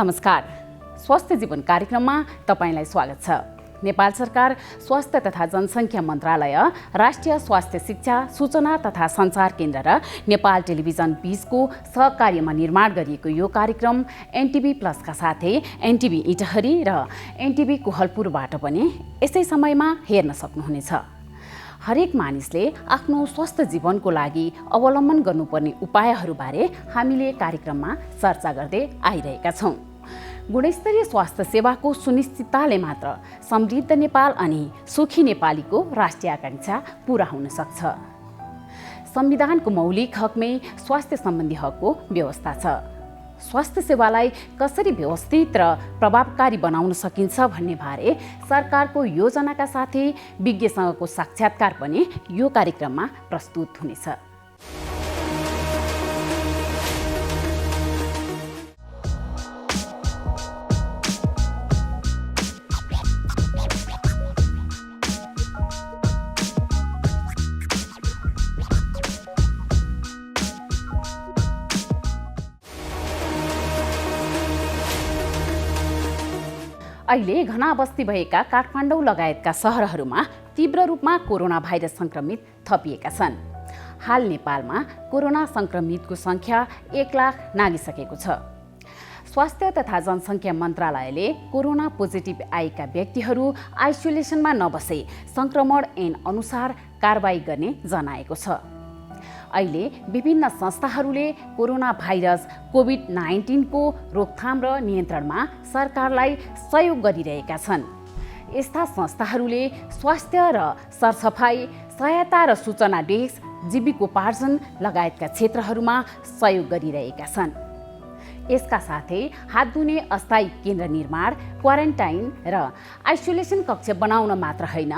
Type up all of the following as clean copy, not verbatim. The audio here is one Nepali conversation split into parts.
नमस्कार, स्वस्थ जीवन कार्यक्रममा तपाईलाई स्वागत छ। नेपाल सरकार स्वास्थ्य तथा जनसङ्ख्या मन्त्रालय, राष्ट्रिय स्वास्थ्य शिक्षा सूचना तथा सञ्चार केन्द्र र नेपाल टेलिभिजन बीचको सहकार्यमा निर्माण गरिएको यो कार्यक्रम एनटिभी प्लसका साथै एनटिभी इटहरी र एनटिभी कोहलपुरबाट पनि यसै समयमा हेर्न सक्नुहुनेछ। हरेक मानिसले आफ्नो स्वस्थ जीवनको लागि अवलम्बन गर्नुपर्ने उपायहरूबारे हामीले कार्यक्रममा चर्चा गर्दै आइरहेका छौँ। गुणस्तरीय स्वास्थ्य सेवाको सुनिश्चितताले मात्र समृद्ध नेपाल अनि सुखी नेपालीको राष्ट्रिय आकांक्षा पूरा हुन सक्छ। संविधानको मौलिक हकमै स्वास्थ्य सम्बन्धी हकको व्यवस्था छ। स्वास्थ्य सेवालाई कसरी व्यवस्थित र प्रभावकारी बनाउन सकिन्छ भन्ने बारे सरकारको योजनाका साथै विज्ञसँगको साक्षात्कार पनि यो कार्यक्रममा प्रस्तुत हुनेछ। अहिले घना बस्ती भएका काठमाडौँ लगायतका सहरहरूमा तीव्र रूपमा कोरोना भाइरस संक्रमित थपिएका छन्। हाल नेपालमा कोरोना संक्रमितको संख्या 1 लाख नागिसकेको छ। स्वास्थ्य तथा जनसङ्ख्या मन्त्रालयले कोरोना पोजिटिभ आएका व्यक्तिहरू आइसोलेसनमा नबसे संक्रमण ऐन अनुसार कारबाही गर्ने जनाएको छ। अहिले विभिन्न संस्थाहरूले कोरोना भाइरस कोभिड-19 को रोकथाम र नियन्त्रणमा सरकारलाई सहयोग गरिरहेका छन्। यस्ता संस्थाहरूले स्वास्थ्य र सरसफाई, सहायता र सूचना डेस्क, जीविकोपार्जन लगायतका क्षेत्रहरूमा सहयोग गरिरहेका छन्। यसका साथै हात धुने अस्थायी केन्द्र निर्माण, क्वारेन्टाइन र आइसोलेसन कक्ष बनाउन मात्र होइन,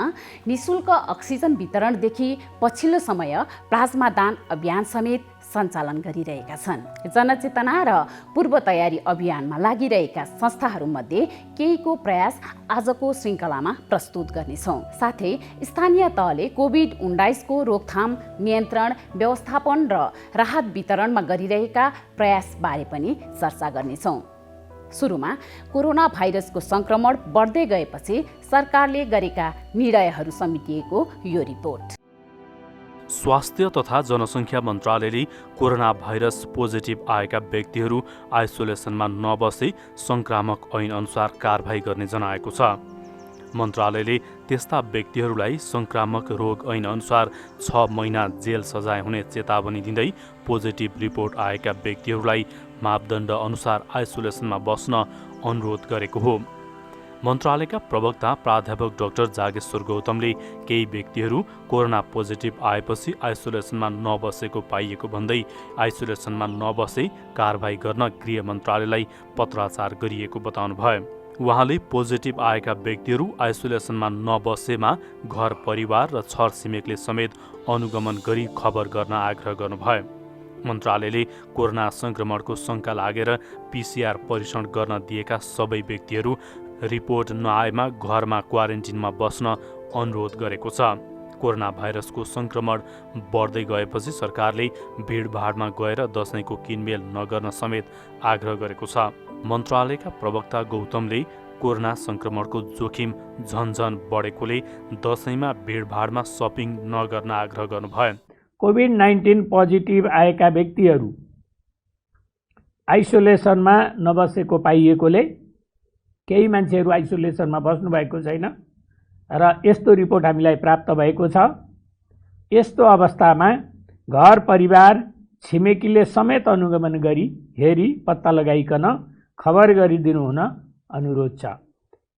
निःशुल्क अक्सिजन वितरणदेखि पछिल्लो समय प्लाज्मा दान अभियान समेत सञ्चालन गरिरहेका छन्। जनचेतना र पूर्व तयारी अभियानमा लागिरहेका संस्थाहरूमध्ये केहीको प्रयास आजको श्रृङ्खलामा प्रस्तुत गर्नेछौँ। साथै स्थानीय तहले कोभिड-19 को रोकथाम, नियन्त्रण, व्यवस्थापन र राहत वितरणमा गरिरहेका प्रयासबारे पनि चर्चा गर्नेछौँ। सुरुमा कोरोना भाइरसको संक्रमण बढ्दै गएपछि सरकारले गरेका निर्णयहरू समेटिएको यो रिपोर्ट। स्वास्थ्य तथा जनसङ्ख्या मन्त्रालयले कोरोना भाइरस पोजिटिभ आएका व्यक्तिहरू आइसोलेसनमा नबसे संक्रामक ऐन अनुसार कारबाही गर्ने जनाएको छ। मन्त्रालयले त्यस्ता व्यक्तिहरूलाई संक्रामक रोग ऐन अनुसार 6 महिना जेल सजाय हुने चेतावनी दिँदै पोजिटिभ रिपोर्ट आएका व्यक्तिहरूलाई मापदण्ड अनुसार आइसोलेसनमा बस्न अनुरोध गरेको हो। मन्त्रालयका प्रवक्ता प्राध्यापक डाक्टर जागेश्वर गौतमले केही व्यक्तिहरू कोरोना पोजिटिभ आएपछि आइसोलेसनमा नबसेको पाइएको भन्दै आइसोलेसनमा नबसे कारबाही गर्न गृह मन्त्रालयलाई पत्राचार गरिएको बताउनुभयो। उहाँले पोजिटिभ आएका व्यक्तिहरू आइसोलेसनमा नबसेमा घर परिवार र छरछिमेकले समेत अनुगमन गरी खबर गर्न आग्रह गर्नुभयो। मन्त्रालयले कोरोना संक्रमणको शङ्का लागेर PCR परीक्षण गर्न दिएका सबै व्यक्तिहरू रिपोर्ट नआएमा घरमा क्वारेन्टिनमा बस्न अनुरोध गरेको छ। कोरोना भाइरसको संक्रमण बढ्दै गएपछि सरकारले भिडभाडमा गएर दशैंको किनमेल नगर्न समेत आग्रह गरेको छ। मन्त्रालयका प्रवक्ता गौतमले कोरोना संक्रमणको जोखिम झनझन बढेकोले दशैंमा भिडभाडमा सपिङ नगर्न आग्रह गर्नुभयो। कोभिड-19 पोजिटिभ आएका व्यक्तिहरू आइसोलेसनमा नबसेको पाइएकोले केही मान्छेहरू आइसोलेसनमा बस्नु भएको छैन र यस्तो रिपोर्ट हामीलाई प्राप्त भएको छ। यस्तो अवस्थामा घर परिवार छिमेकीले समेत अनुगमन गरी हेरी पत्ता लगाइकन खबर गरिदिनु हुन अनुरोध छ।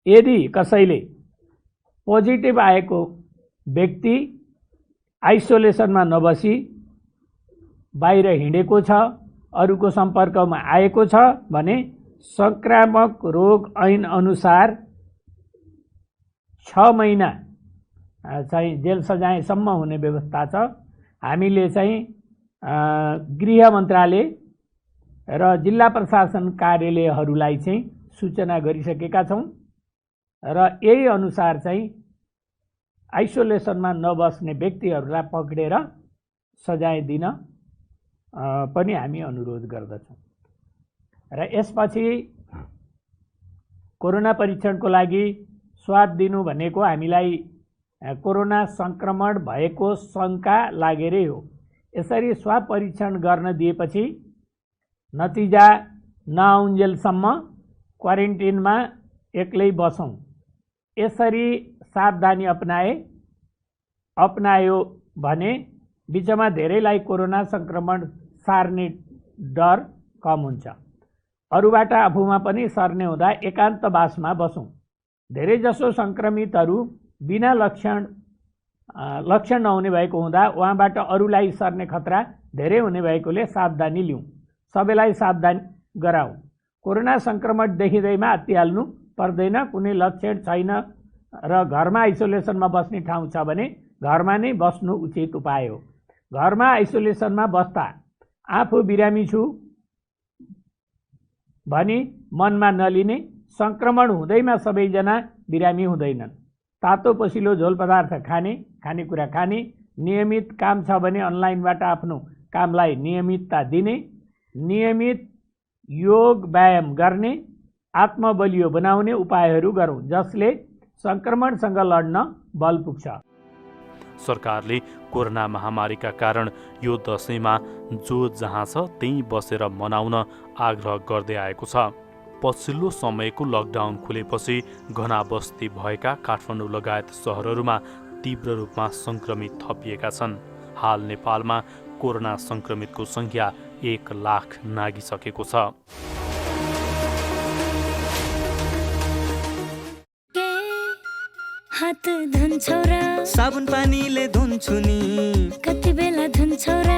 यदि कसैले पोजिटिभ आएको व्यक्ति आइसोलेसनमा नबसी बाहिर हिँडेको छ, अरूको सम्पर्कमा आएको छ भने संक्रामक रोग ऐन अनुसार 6 महिना चाहिँ जेल सजायसम्म हुने व्यवस्था छ। हामीले चाहिँ गृह मन्त्रालय र जिल्ला प्रशासन कार्यालयहरूलाई चाहिँ सूचना गरिसकेका छौँ र यही अनुसार चाहिँ आइसोलेसनमा नबस्ने व्यक्तिहरूलाई पक्रेर सजाय दिन पनि हामी अनुरोध गर्दछौँ। र यसपछि कोरोना परीक्षणको लागि स्वाब दिनु भनेको हामीलाई कोरोना सङ्क्रमण भएको शङ्का लागेरै हो। यसरी स्वाब परीक्षण गर्न दिएपछि नतिजा नआउन्जेलसम्म क्वारेन्टिनमा एक्लै बसौँ। यसरी सावधानी अपनायो भने बिचमा धेरैलाई कोरोना सङ्क्रमण सार्ने डर कम हुन्छ। अरूबाट आफूमा पनि सर्ने हुँदा एकान्तवासमा बसौँ। धेरैजसो सङ्क्रमितहरू बिना लक्षण नहुने भएको हुँदा उहाँबाट अरूलाई सर्ने खतरा धेरै हुने भएकोले सावधानी लिउँ। सबैलाई सावधान गराउँ। कोरोना सङ्क्रमण देखिँदैमा आत्तिहाल्नु पर्दैन। कुनै लक्षण छैन र घरमा आइसोलेसनमा बस्ने ठाउँ छ भने घरमा नै बस्नु उचित उपाय हो। घरमा आइसोलेसनमा बस्दा आफू बिरामी छु भनी मनमा नलिने। सङ्क्रमण हुँदैमा सबैजना बिरामी हुँदैनन्। तातो पसिलो झोल पदार्थ खानेकुरा खाने, नियमित काम छ भने अनलाइनबाट आफ्नो कामलाई नियमितता दिने, नियमित योग व्यायाम गर्ने, आत्मबलियो बनाउने उपायहरू गरौँ जसले सङ्क्रमणसँग लड्न बल पुग्छ। सरकारले कोरोना महामारीका कारण यो दशैँमा जो जहाँ छ त्यहीँ बसेर मनाउन आग्रह गर्दै आएको छ। पछिल्लो समयको लकडाउन खुलेपछि घना बस्ती भएका काठमाडौँ लगायत सहरहरूमा तीव्र रूपमा सङ्क्रमित थपिएका छन्। हाल नेपालमा कोरोना सङ्क्रमितको सङ्ख्या 1 लाख नागिसकेको छ। हात धुन्छौ र साबुन पानीले धुन्छु नि, कति बेला धुन्छौ र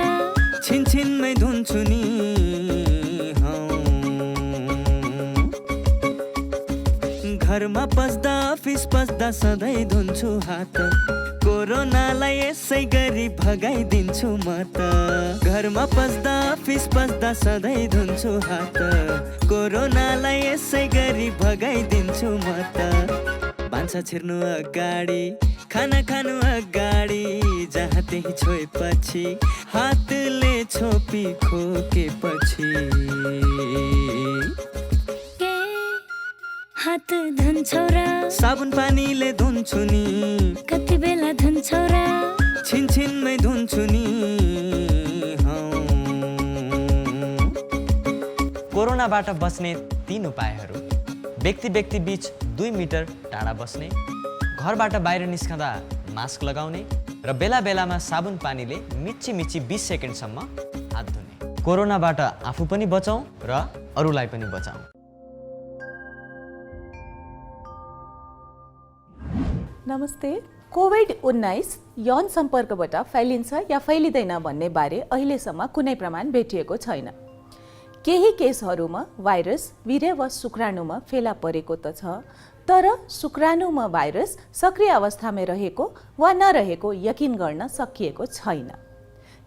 छिनछिनमै धुन्छु नि। घरमा पस्दा अफिस पस्दा सधैँ धुन्छु हात। कोरोनालाई यसै गरी भगाइदिन्छु म त। घरमा पस्दा अफिस पस्दा सधैँ धुन्छु हात। कोरोनालाई यसै गरी भगाइदिन्छु म त। भान्सा छिर्नु अगाडि, खाना खानु अगाडि, जहाँ त्यही छोएपछि हातले छोपी खोकेपछि। हात धुन्छौ र साबुन पानीले धुन्छु नि, कति बेला धुन्छौ र छिनछिनमै धुन्छु नि। कोरोनाबाट बस्ने 3 उपायहरू: व्यक्ति बीच 2 मिटर टाढा बस्ने, घरबाट बाहिर निस्कँदा मास्क लगाउने र बेला बेलामा साबुन पानीले मिची 20 सेकेन्डसम्म हात धुने। कोरोनाबाट आफू पनि बचाउँ र अरूलाई पनि बचाउँ। नमस्ते। कोभिड-19 यौन सम्पर्कबाट फैलिन्छ या फैलिँदैन भन्ने बारे अहिलेसम्म कुनै प्रमाण भेटिएको छैन। केही केसहरूमा भाइरस वीर्य वा शुक्राणुमा फेला परेको त छ, तर शुक्राणुमा भाइरस सक्रिय अवस्थामा रहेको वा नरहेको यकिन गर्न सकिएको छैन।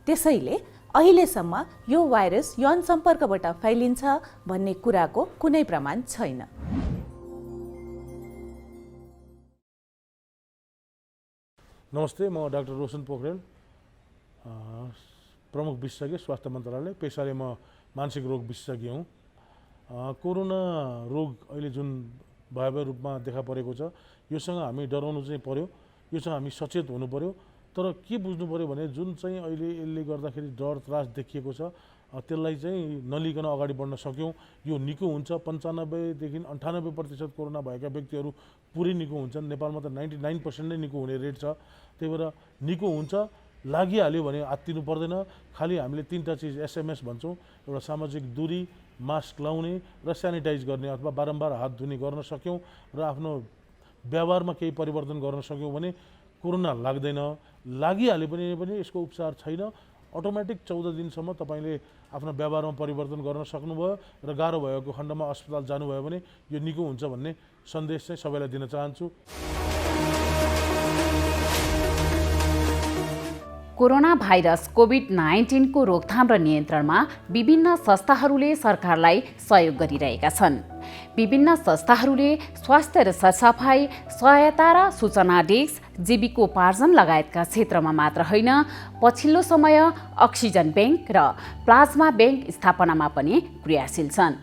त्यसैले अहिलेसम्म यो भाइरस यौन सम्पर्कबाट फैलिन्छ भन्ने कुराको कुनै प्रमाण छैन। नमस्ते, म डाक्टर रोशन पोखरेल, प्रमुख विशेषज्ञ स्वास्थ्य मन्त्रालय। पेसाले म मानसिक रोग विशेषज्ञ हुँ। कोरोना रोग अहिले जुन भयावह रूपमा देखा परेको छ, योसँग हामी डराउनु चाहिँ पर्यो, योसँग हामी सचेत हुनु पर्यो। तर के बुझ्नु पर्यो भने जुन चाहिँ अहिले यसले गर्दाखेरि डर त्रास देखिएको छ, त्यसलाई चाहिँ नलिकन अगाडि बढ्न सक्यौँ, यो निको हुन्छ। 95 देखि 98% कोरोना भएका व्यक्तिहरू पुरै निको हुन्छन्। नेपालमा त 99% नै निको हुने रेट छ। त्यही भएर निको हुन्छ, लागिहाल्यो भने आत्तिनु पर्दैन। खालि हामीले 3टा चिज SMS भन्छौँ, एउटा सामाजिक दूरी, मास्क लाउने र सेनिटाइज गर्ने अथवा बारम्बार हात धुने गर्न सक्यौँ र आफ्नो व्यवहारमा केही परिवर्तन गर्न सक्यौँ भने कोरोना लाग्दैन। लागिहाल्यो पनि यसको उपचार छैन। अटोमेटिक 14 दिनसम्म तपाईँले आफ्नो व्यवहारमा परिवर्तन गर्न सक्नुभयो र गाह्रो भएको खण्डमा अस्पताल जानुभयो भने यो निको हुन्छ भन्ने सन्देश चाहिँ सबैलाई दिन चाहन्छु। कोरोना भाइरस कोभिड-19 को रोकथाम र नियन्त्रणमा विभिन्न संस्थाहरूले सरकारलाई सहयोग गरिरहेका छन्। विभिन्न संस्थाहरूले स्वास्थ्य र सरसफाई, सहायता र सूचना डेस्क, जीविकोपार्जन लगायतका क्षेत्रमा मात्र होइन, पछिल्लो समय अक्सिजन ब्याङ्क र प्लाज्मा ब्याङ्क स्थापनामा पनि क्रियाशील छन्।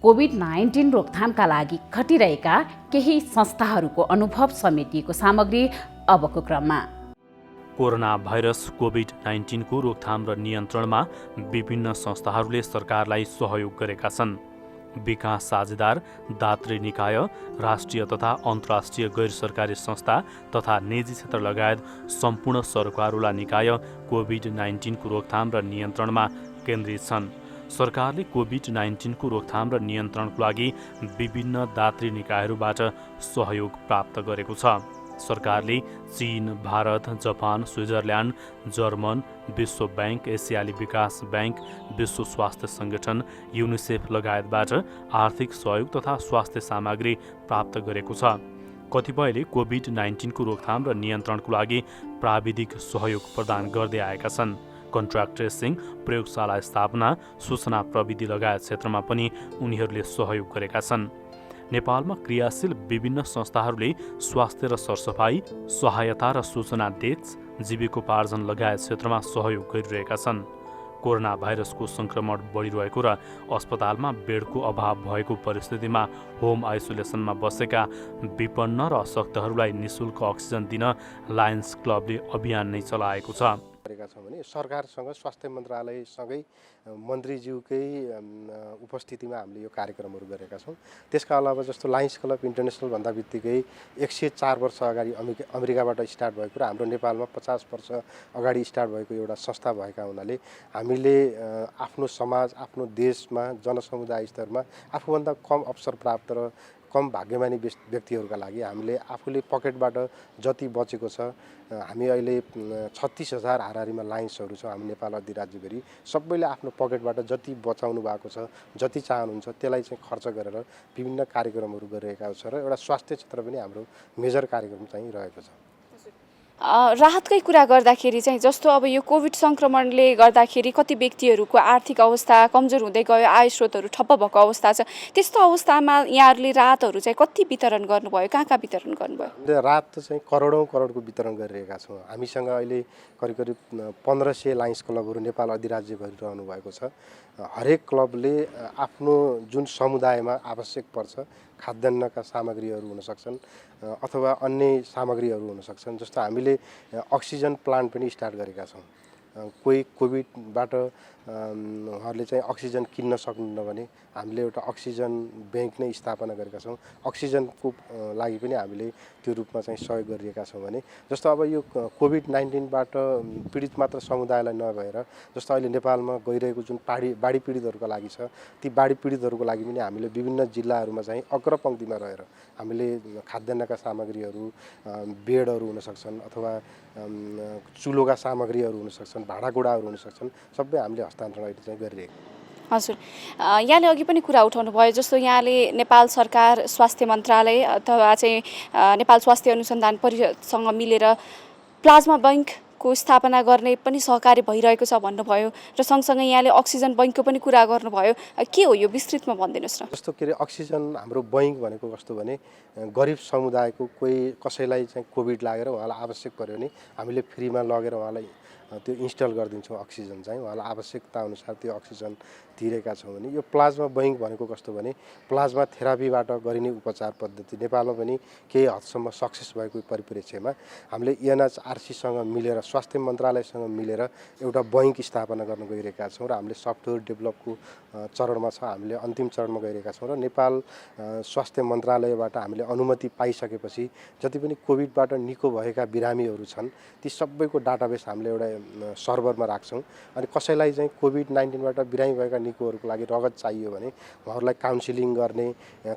कोभिड-19 रोकथामका लागि खटिरहेका केही संस्थाहरूको अनुभव समेटिएको सामग्री अबको क्रममा। कोरोना भाइरस कोभिड-19 को रोकथाम र नियन्त्रणमा विभिन्न संस्थाहरूले सरकारलाई सहयोग गरेका छन्। विकास साझेदार, दात्री निकाय, राष्ट्रिय तथा अन्तर्राष्ट्रिय गैर सरकारी संस्था तथा निजी क्षेत्र लगायत सम्पूर्ण सरकारुला निकाय कोभिड-19 को रोकथाम र नियन्त्रणमा केन्द्रित छन्। सरकारले कोभिड-19 को रोकथाम र नियन्त्रणको लागि विभिन्न दात्री निकायहरूबाट सहयोग प्राप्त गरेको छ। सरकारले चीन, भारत, जापान, स्विजरल्यान्ड, जर्मन, विश्व बैंक, एसियाली विकास बैंक, विश्व स्वास्थ्य सङ्गठन, युनिसेफ लगायतबाट आर्थिक सहयोग तथा स्वास्थ्य सामग्री प्राप्त गरेको छ। कतिपयले कोभिड-19 को रोकथाम र नियन्त्रणको लागि प्राविधिक सहयोग प्रदान गर्दै आएका छन्। कन्ट्र्याक्ट ट्रेसिङ, प्रयोगशाला स्थापना, सूचना प्रविधि लगायत क्षेत्रमा पनि उनीहरूले सहयोग गरेका छन्। नेपालमा क्रियाशील विभिन्न संस्थाहरूले स्वास्थ्य र सरसफाई, सहायता र सूचना डेस्क, जीविकोपार्जन लगायत क्षेत्रमा सहयोग गरिरहेका छन्। कोरोना भाइरसको सङ्क्रमण बढिरहेको र अस्पतालमा बेडको अभाव भएको परिस्थितिमा होम आइसोलेसनमा बसेका विपन्न र अशक्तहरूलाई निःशुल्क अक्सिजन दिन लायन्स क्लबले अभियान नै चलाएको छ। गरेका छौँ भने सरकारसँग स्वास्थ्य मन्त्रालयसँगै मन्त्रीज्यूकै उपस्थितिमा हामीले यो कार्यक्रमहरू गरेका छौँ। त्यसका अलावा जस्तो लायन्स क्लब इन्टरनेसनल भन्दा बित्तिकै 104 वर्ष अगाडि अमेरिकाबाट स्टार्ट भएको र हाम्रो नेपालमा 50 वर्ष अगाडि स्टार्ट भएको एउटा संस्था भएका हुनाले हामीले आफ्नो समाज, आफ्नो देशमा, जनसमुदाय स्तरमा आफूभन्दा कम अवसर प्राप्त र कम भाग्यमानी व्यक्तिहरूका लागि हामीले आफूले पकेटबाट जति बचेको छ, हामी अहिले 36,000 हाराहारीमा लाइन्सहरू छ हामी नेपाल अधिराज्यभरि। सबैले आफ्नो पकेटबाट जति बचाउनु भएको छ, जति चाहनुहुन्छ त्यसलाई चाहिँ खर्च गरेर विभिन्न कार्यक्रमहरू गरिरहेका छ र एउटा स्वास्थ्य क्षेत्र पनि हाम्रो मेजर कार्यक्रम चाहिँ रहेको छ। राहतकै कुरा गर्दाखेरि चाहिँ जस्तो अब यो कोभिड सङ्क्रमणले गर्दाखेरि कति व्यक्तिहरूको आर्थिक अवस्था कमजोर हुँदै गयो, आय स्रोतहरू ठप्प भएको अवस्था छ। त्यस्तो अवस्थामा यहाँहरूले राहतहरू चाहिँ कति वितरण गर्नुभयो, कहाँ कहाँ वितरण गर्नुभयो? राहत चाहिँ करोडौँ वितरण गरिरहेका छौँ। हामीसँग अहिले करिब 1500 लायन्स क्लबहरू नेपाल अधिराज्यभरि रहनु भएको छ। हरेक क्लबले आफ्नो जुन समुदायमा आवश्यक पर्छ खाद्यान्नका सामग्रीहरू हुन सक्छन् अथवा अन्य सामग्रीहरू हुन सक्छन्। जस्तो हामीले अक्सिजन प्लान्ट पनि स्टार्ट गरेका छौँ। कोही कोभिडबाट उहाँहरूले चाहिँ अक्सिजन किन्न सक्नुहुन्न भने हामीले एउटा अक्सिजन ब्याङ्क नै स्थापना गरेका छौँ। अक्सिजनको लागि पनि हामीले त्यो रूपमा चाहिँ सहयोग गरिरहेका छौँ। भने जस्तो अब यो कोभिड-19बाट पीडित मात्र समुदायलाई नभएर जस्तो अहिले नेपालमा गइरहेको जुन बाढी पीडितहरूका लागि छ, ती बाढी पीडितहरूको लागि पनि हामीले विभिन्न जिल्लाहरूमा चाहिँ अग्रपङ्क्तिमा रहेर हामीले खाद्यान्नका सामग्रीहरू, बेडहरू हुन सक्छन् अथवा चुलोका सामग्रीहरू हुन सक्छन्, भाँडाकुँडाहरू हुन सक्छन्, सबै हामीले हस्तान्तरण अहिले चाहिँ गरिरहेको। हजुर, यहाँले अघि पनि कुरा उठाउनु भयो जस्तो यहाँले नेपाल सरकार, स्वास्थ्य मन्त्रालय अथवा चाहिँ नेपाल स्वास्थ्य अनुसन्धान परिषदसँग मिलेर प्लाज्मा बैङ्कको स्थापना गर्ने पनि सहकार्य भइरहेको छ भन्नुभयो र सँगसँगै यहाँले अक्सिजन बैङ्कको पनि कुरा गर्नुभयो। के हो यो विस्तृतमा भनिदिनुहोस् न। जस्तो के अरे अक्सिजन हाम्रो बैङ्क भनेको कस्तो भने गरिब समुदायको कोही कसैलाई चाहिँ कोभिड लागेर उहाँलाई आवश्यक पर्यो भने हामीले फ्रीमा लगेर उहाँलाई त्यो इन्स्टल गरिदिन्छौँ। अक्सिजन चाहिँ उहाँलाई आवश्यकता अनुसार त्यो अक्सिजन दिइरहेका छौँ। भने यो प्लाज्मा बैङ्क भनेको कस्तो भने प्लाज्मा थेरापीबाट गरिने उपचार पद्धति नेपालमा पनि केही हदसम्म सक्सेस भएको परिप्रेक्ष्यमा हामीले एनएचआरसीसँग मिलेर, स्वास्थ्य मन्त्रालयसँग मिलेर एउटा बैङ्क स्थापना गर्न गइरहेका छौँ र हामीले सफ्टवेयर डेभलपको चरणमा छ। हामीले अन्तिम चरणमा गइरहेका छौँ र नेपाल स्वास्थ्य मन्त्रालयबाट हामीले अनुमति पाइसकेपछि जति पनि कोभिडबाट निको भएका बिरामीहरू छन् ती सबैको डाटाबेस हामीले एउटा सर्भरमा राख्छौँ। अनि कसैलाई चाहिँ कोभिड-19बाट बिरामी भएका निकोहरूको लागि रगत चाहियो भने उहाँहरूलाई काउन्सिलिङ गर्ने,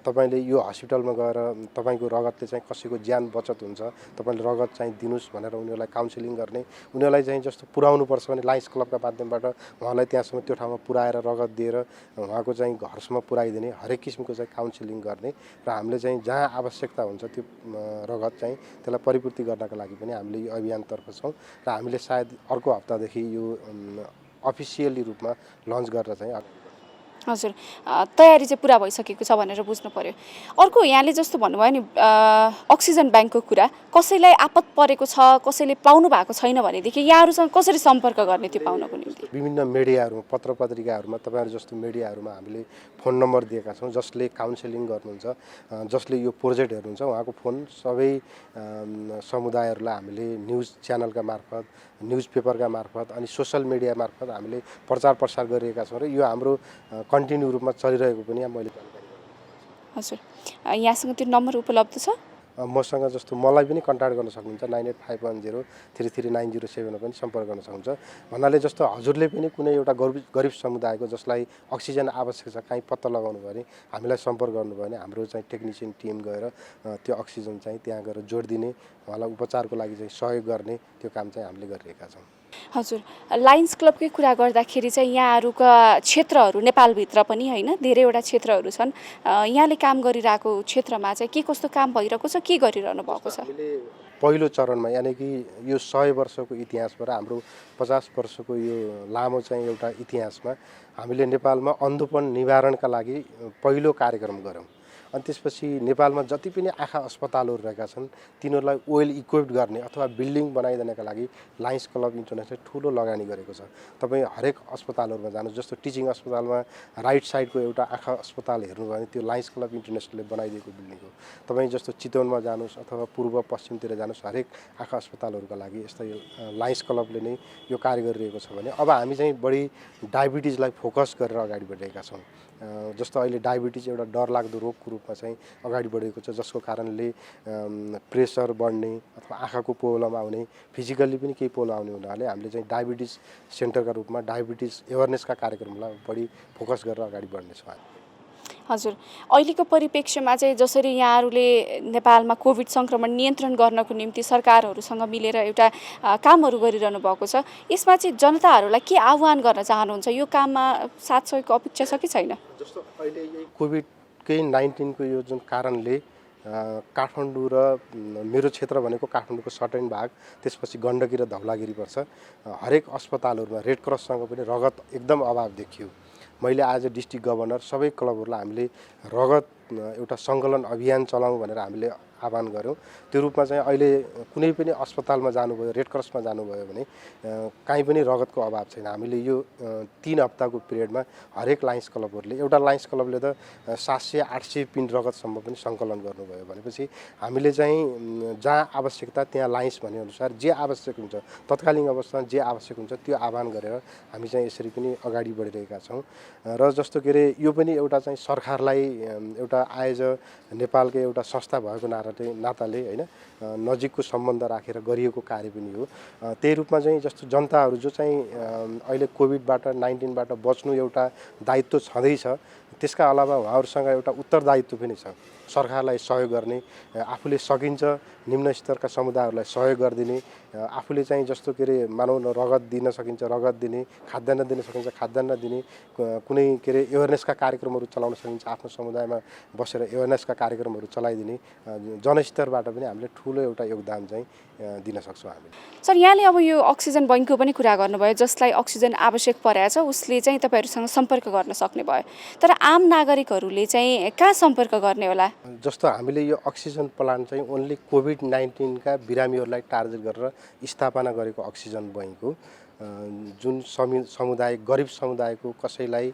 तपाईँले यो हस्पिटलमा गएर तपाईँको रगतले चाहिँ कसैको ज्यान बचत हुन्छ, तपाईँले रगत चाहिँ दिनुहोस् भनेर उनीहरूलाई काउन्सिलिङ गर्ने, उनीहरूलाई चाहिँ जस्तो पुर्याउनुपर्छ भने लायन्स क्लबका माध्यमबाट उहाँलाई त्यहाँसम्म त्यो ठाउँमा पुर्याएर रगत दिएर उहाँको चाहिँ घरसम्म पुर्याइदिने, हरेक किसिमको चाहिँ काउन्सिलिङ गर्ने र हामीले चाहिँ जहाँ आवश्यकता हुन्छ त्यो रगत चाहिँ त्यसलाई परिपूर्ति गर्नका लागि पनि हामीले यो अभियानतर्फ छौँ र हामीले सायद अर्को हप्तादेखि यो अफिसियली रूपमा लन्च गरेर चाहिँ। हजुर, तयारी चाहिँ पुरा भइसकेको छ भनेर बुझ्नु पर्यो। अर्को यहाँले जस्तो भन्नुभयो नि अक्सिजन ब्याङ्कको कुरा, कसैलाई आपत परेको छ, कसैले पाउनु भएको छैन भनेदेखि यहाँहरूसँग कसरी सम्पर्क गर्ने त्यो पाउनको निम्ति? विभिन्न मिडियाहरूमा, पत्र पत्रिकाहरूमा, तपाईँहरू जस्तो मिडियाहरूमा हामीले फोन नम्बर दिएका छौँ। जसले काउन्सिलिङ गर्नुहुन्छ, जसले यो प्रोजेक्ट हेर्नुहुन्छ, उहाँको फोन सबै समुदायहरूलाई हामीले न्युज च्यानलका मार्फत, न्युज पेपरका मार्फत अनि सोसल मिडिया मार्फत हामीले प्रचार प्रसार गरिरहेका छौँ र यो हाम्रो कन्टिन्यू रूपमा चलिरहेको पनि मैले जानकारी गराएको छु। हजुर, यहाँसँग त्यो नम्बर उपलब्ध छ? मसँग जस्तो मलाई पनि कन्ट्याक्ट गर्न सक्नुहुन्छ 9851033907 पनि सम्पर्क गर्न सक्नुहुन्छ। भन्नाले जस्तो हजुरले पनि कुनै एउटा गरिब समुदायको जसलाई अक्सिजन आवश्यक छ कहीँ पत्ता लगाउनु भयो भने हामीलाई सम्पर्क गर्नुभयो भने हाम्रो चाहिँ टेक्निसियन टिम गएर त्यो अक्सिजन चाहिँ त्यहाँ गएर जोडिदिने, उहाँलाई उपचारको लागि चाहिँ सहयोग गर्ने त्यो काम चाहिँ हामीले गरिरहेका छौँ। हजुर, लायन्स क्लबकै कुरा गर्दाखेरि चाहिँ यहाँहरूका क्षेत्रहरू नेपालभित्र पनि होइन धेरैवटा क्षेत्रहरू छन्, यहाँले काम गरिरहेको क्षेत्रमा चाहिँ के कस्तो काम भइरहेको छ, के गरिरहनु भएको छ? हामीले पहिलो चरणमा यानि कि यो 100 वर्षको इतिहासबाट हाम्रो 50 वर्षको यो लामो चाहिँ एउटा इतिहासमा हामीले नेपालमा अन्धोपन निवारणका लागि पहिलो कार्यक्रम गऱ्यौँ। अनि त्यसपछि नेपालमा जति पनि आँखा अस्पतालहरू रहेका छन् तिनीहरूलाई वेल इक्विप्ड गर्ने अथवा बिल्डिङ बनाइदिनका लागि लायन्स क्लब इन्टरनेसनल ठुलो लगानी गरेको छ। तपाईँ हरेक अस्पतालहरूमा जानुहोस्, जस्तो टिचिङ अस्पतालमा राइट साइडको एउटा आँखा अस्पताल हेर्नुभयो भने त्यो लायन्स क्लब इन्टरनेसनलले बनाइदिएको बिल्डिङ हो। तपाईँ जस्तो चितवनमा जानुहोस् अथवा पूर्व पश्चिमतिर जानुहोस्, हरेक आँखा अस्पतालहरूका लागि यस्तै लायन्स क्लबले नै यो कार्य गरिरहेको छ भने अब हामी चाहिँ बढी डायबिटिजलाई फोकस गरेर अगाडि बढिरहेका छौँ। जस्तो अहिले डायबिटिज एउटा डरलाग्दो रोगको रूपमा चाहिँ अगाडि बढेको छ, जसको कारणले प्रेसर बढ्ने अथवा आँखाको प्रब्लम आउने, फिजिकल्ली पनि केही प्रब्लम आउने हुनाले हामीले चाहिँ डायबिटिज सेन्टरका रूपमा डायबिटिज एवेरनेसका कार्यक्रमलाई बढी फोकस गरेर अगाडि बढ्नेछौँ। हजुर, अहिलेको परिप्रेक्ष्यमा चाहिँ जसरी यहाँहरूले नेपालमा कोभिड सङ्क्रमण नियन्त्रण गर्नको निम्ति सरकारहरूसँग मिलेर एउटा कामहरू गरिरहनु भएको छ, यसमा चाहिँ जनताहरूलाई के आह्वान गर्न चाहनुहुन्छ? यो काममा साथ सहयोगको अपेक्षा छ कि छैन? जस्तो अहिले यही कोभिड-19 को यो जुन कारणले काठमाडौँ र मेरो क्षेत्र भनेको काठमाडौँको सर्टेन भाग, त्यसपछि गण्डकी र धवलागिरी पर्छ। हरेक अस्पतालहरूमा रेड क्रससँग पनि रगत एकदम अभाव देखियो। मैले आज डिस्ट्रिक्ट गभर्नर सबै क्लबहरूलाई हामीले रगत एउटा सङ्कलन अभियान चलाउँ भनेर हामीले आह्वान गऱ्यौँ। त्यो रूपमा चाहिँ अहिले कुनै पनि अस्पतालमा जानुभयो, रेड क्रसमा जानुभयो भने कहीँ पनि रगतको अभाव छैन। हामीले यो 3 हप्ताको पिरियडमा हरेक लायन्स क्लबहरूले, एउटा लायन्स क्लबले त 700-800 पिन रगतसम्म पनि सङ्कलन गर्नुभयो भनेपछि हामीले चाहिँ जहाँ आवश्यकता त्यहाँ लायन्स भनेअनुसार जे आवश्यक हुन्छ, तत्कालीन अवस्थामा जे आवश्यक हुन्छ त्यो आह्वान गरेर हामी चाहिँ यसरी पनि अगाडि बढिरहेका छौँ। र जस्तो के अरे यो पनि एउटा चाहिँ सरकारलाई एउटा आयोज नेपालको एउटा संस्था भएको नाताले होइन नजिकको सम्बन्ध राखेर गरिएको कार्य पनि हो। त्यही रूपमा चाहिँ जस्तो जनताहरू जो चाहिँ अहिले कोभिड-19बाट बच्नु एउटा दायित्व छँदैछ, त्यसका अलावा उहाँहरूसँग एउटा उत्तरदायित्व पनि छ सरकारलाई सहयोग गर्ने, आफूले सकिन्छ निम्न स्तरका समुदायहरूलाई सहयोग गरिदिने, आफूले चाहिँ जस्तो के अरे मानौ न रगत दिन सकिन्छ रगत दिने, खाद्यान्न दिन सकिन्छ खाद्यान्न दिने, कुनै के अरे एवेरनेसका कार्यक्रमहरू चलाउन सकिन्छ आफ्नो समुदायमा बसेर एवेरनेसका कार्यक्रमहरू चलाइदिने, जनस्तरबाट पनि हामीले ठुलो एउटा योगदान चाहिँ दिन सक्छौँ हामी। सर, यहाँले अब यो अक्सिजन बैङ्कको पनि कुरा गर्नुभयो, जसलाई अक्सिजन आवश्यक परेछ उसले चाहिँ तपाईँहरूसँग सम्पर्क गर्न सक्ने भयो, तर आम नागरिकहरूले चाहिँ कहाँ सम्पर्क गर्ने होला? जस्तो हामीले यो अक्सिजन प्लान्ट चाहिँ ओन्ली कोभिड-19 का बिरामीहरूलाई टार्गेट गरेर स्थापना गरेको अक्सिजन बैङ्क हो। जुन समुदाय गरिब समुदायको कसैलाई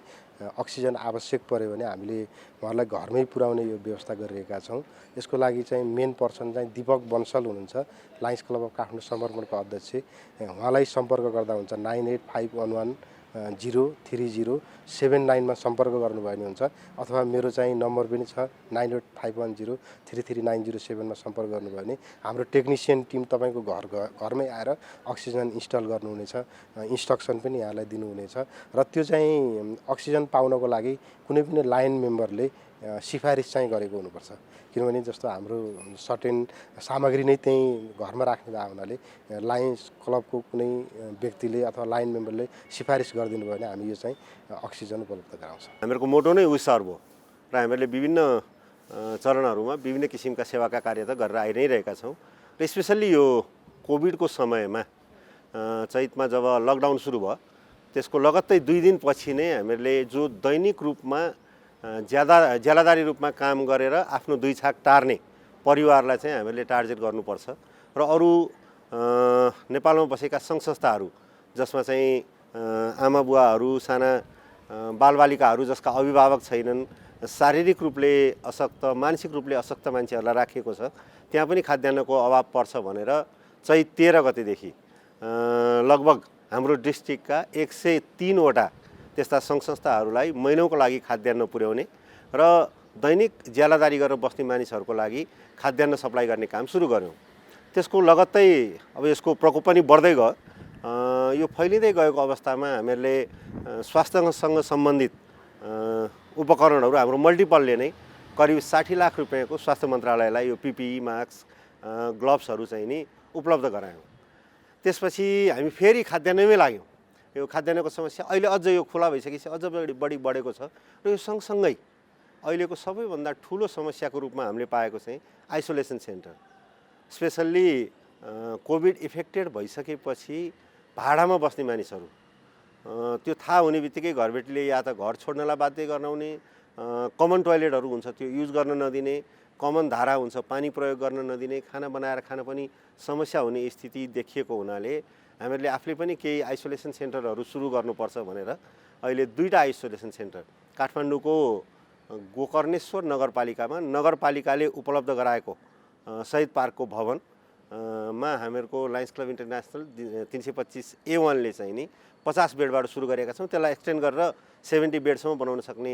अक्सिजन आवश्यक पर्यो भने हामीले उहाँलाई घरमै पुर्याउने यो व्यवस्था गरिरहेका छौँ। यसको लागि चाहिँ मेन पर्सन चाहिँ दीपक बन्सल हुनुहुन्छ, लायन्स क्लब अफ काठमाडौँ समर्पणको अध्यक्ष। उहाँलाई सम्पर्क गर्दा हुन्छ 9851103079 मा सम्पर्क गर्नुभयो भने हुन्छ, अथवा मेरो चाहिँ नम्बर पनि छ 9851033907 मा सम्पर्क गर्नुभयो भने हाम्रो टेक्निसियन टिम तपाईँको घरमै आएर अक्सिजन इन्स्टल गर्नुहुनेछ, इन्स्ट्रक्सन पनि यहाँलाई दिनुहुनेछ। र त्यो चाहिँ अक्सिजन पाउनको लागि कुनै पनि लाइन मेम्बरले सिफारिस चाहिँ गरेको हुनुपर्छ, किनभने जस्तो हाम्रो सर्टेन सामग्री नै त्यहीँ घरमा राख्ने भए हुनाले लायन्स क्लबको कुनै व्यक्तिले अथवा लाइन मेम्बरले सिफारिस गरिदिनु भयो भने हामी यो चाहिँ अक्सिजन उपलब्ध गराउँछौँ। हामीहरूको मोटो नै सर्भ हो र हामीहरूले विभिन्न चरणहरूमा विभिन्न किसिमका सेवाका कार्य त गरेर आइ नै रहेका छौँ। र स्पेसल्ली यो कोभिडको समयमा चैतमा जब लकडाउन सुरु भयो त्यसको लगत्तै 2 दिनपछि नै हामीहरूले जो दैनिक रूपमा ज्यालादारी रूपमा काम गरेर आफ्नो 2 छाक टार्ने परिवारलाई चाहिँ हामीहरूले टार्गेट गर्नुपर्छ र अरू नेपालमा बसेका सङ्घ संस्थाहरू जसमा चाहिँ आमा बुवाहरू, साना बालबालिकाहरू जसका अभिभावक छैनन्, शारीरिक रूपले अशक्त, मानसिक रूपले अशक्त मान्छेहरूलाई राखिएको छ, त्यहाँ पनि खाद्यान्नको अभाव पर्छ भनेर चैत 13 गतेदेखि लगभग हाम्रो डिस्ट्रिक्टका 103 वटा त्यस्ता सङ्घ संस्थाहरूलाई महिनौको लागि खाद्यान्न पुर्याउने र दैनिक ज्यालादारी गरेर बस्ने मानिसहरूको लागि खाद्यान्न सप्लाई गर्ने काम सुरु गऱ्यौँ। त्यसको लगत्तै अब यसको प्रकोप पनि बढ्दै गयो। यो फैलिँदै गएको अवस्थामा हामीहरूले स्वास्थ्यसँग सम्बन्धित उपकरणहरू हाम्रो मल्टिपलले नै करिब 60 लाख रुपियाँको स्वास्थ्य मन्त्रालयलाई यो पिपिई, मास्क, ग्लोभ्सहरू चाहिँ नि उपलब्ध गरायौँ। त्यसपछि हामी फेरि खाद्यान्नमै लाग्यौँ। यो खाद्यान्नको समस्या अहिले अझ यो खुला भइसकेपछि अझ बढी बढेको छ र यो सँगसँगै अहिलेको सबैभन्दा ठुलो समस्याको रूपमा हामीले पाएको चाहिँ isolation centre. Specially covid affected भइसकेपछि भाडामा बस्ने मानिसहरू, त्यो थाहा हुने बित्तिकै घरबेटीले या त घर छोड्नलाई बाध्य गराउने, कमन टोयलेटहरू हुन्छ त्यो युज गर्न नदिने, कमन धारा हुन्छ पानी प्रयोग गर्न नदिने, खाना बनाएर खान पनि समस्या हुने स्थिति देखिएको हुनाले हामीहरूले आफूले पनि केही आइसोलेसन सेन्टरहरू सुरु गर्नुपर्छ भनेर अहिले 2टा आइसोलेसन सेन्टर काठमाडौँको गोकर्णेश्वर नगरपालिकामा नगरपालिकाले उपलब्ध गराएको शहीद पार्कको भवनमा हामीहरूको लायन्स क्लब इन्टरनेसनल 325A1ले चाहिँ नि 50 बेडबाट सुरु गरेका छौँ। त्यसलाई एक्सटेन्ड गरेर 70 बेडसम्म बनाउन सक्ने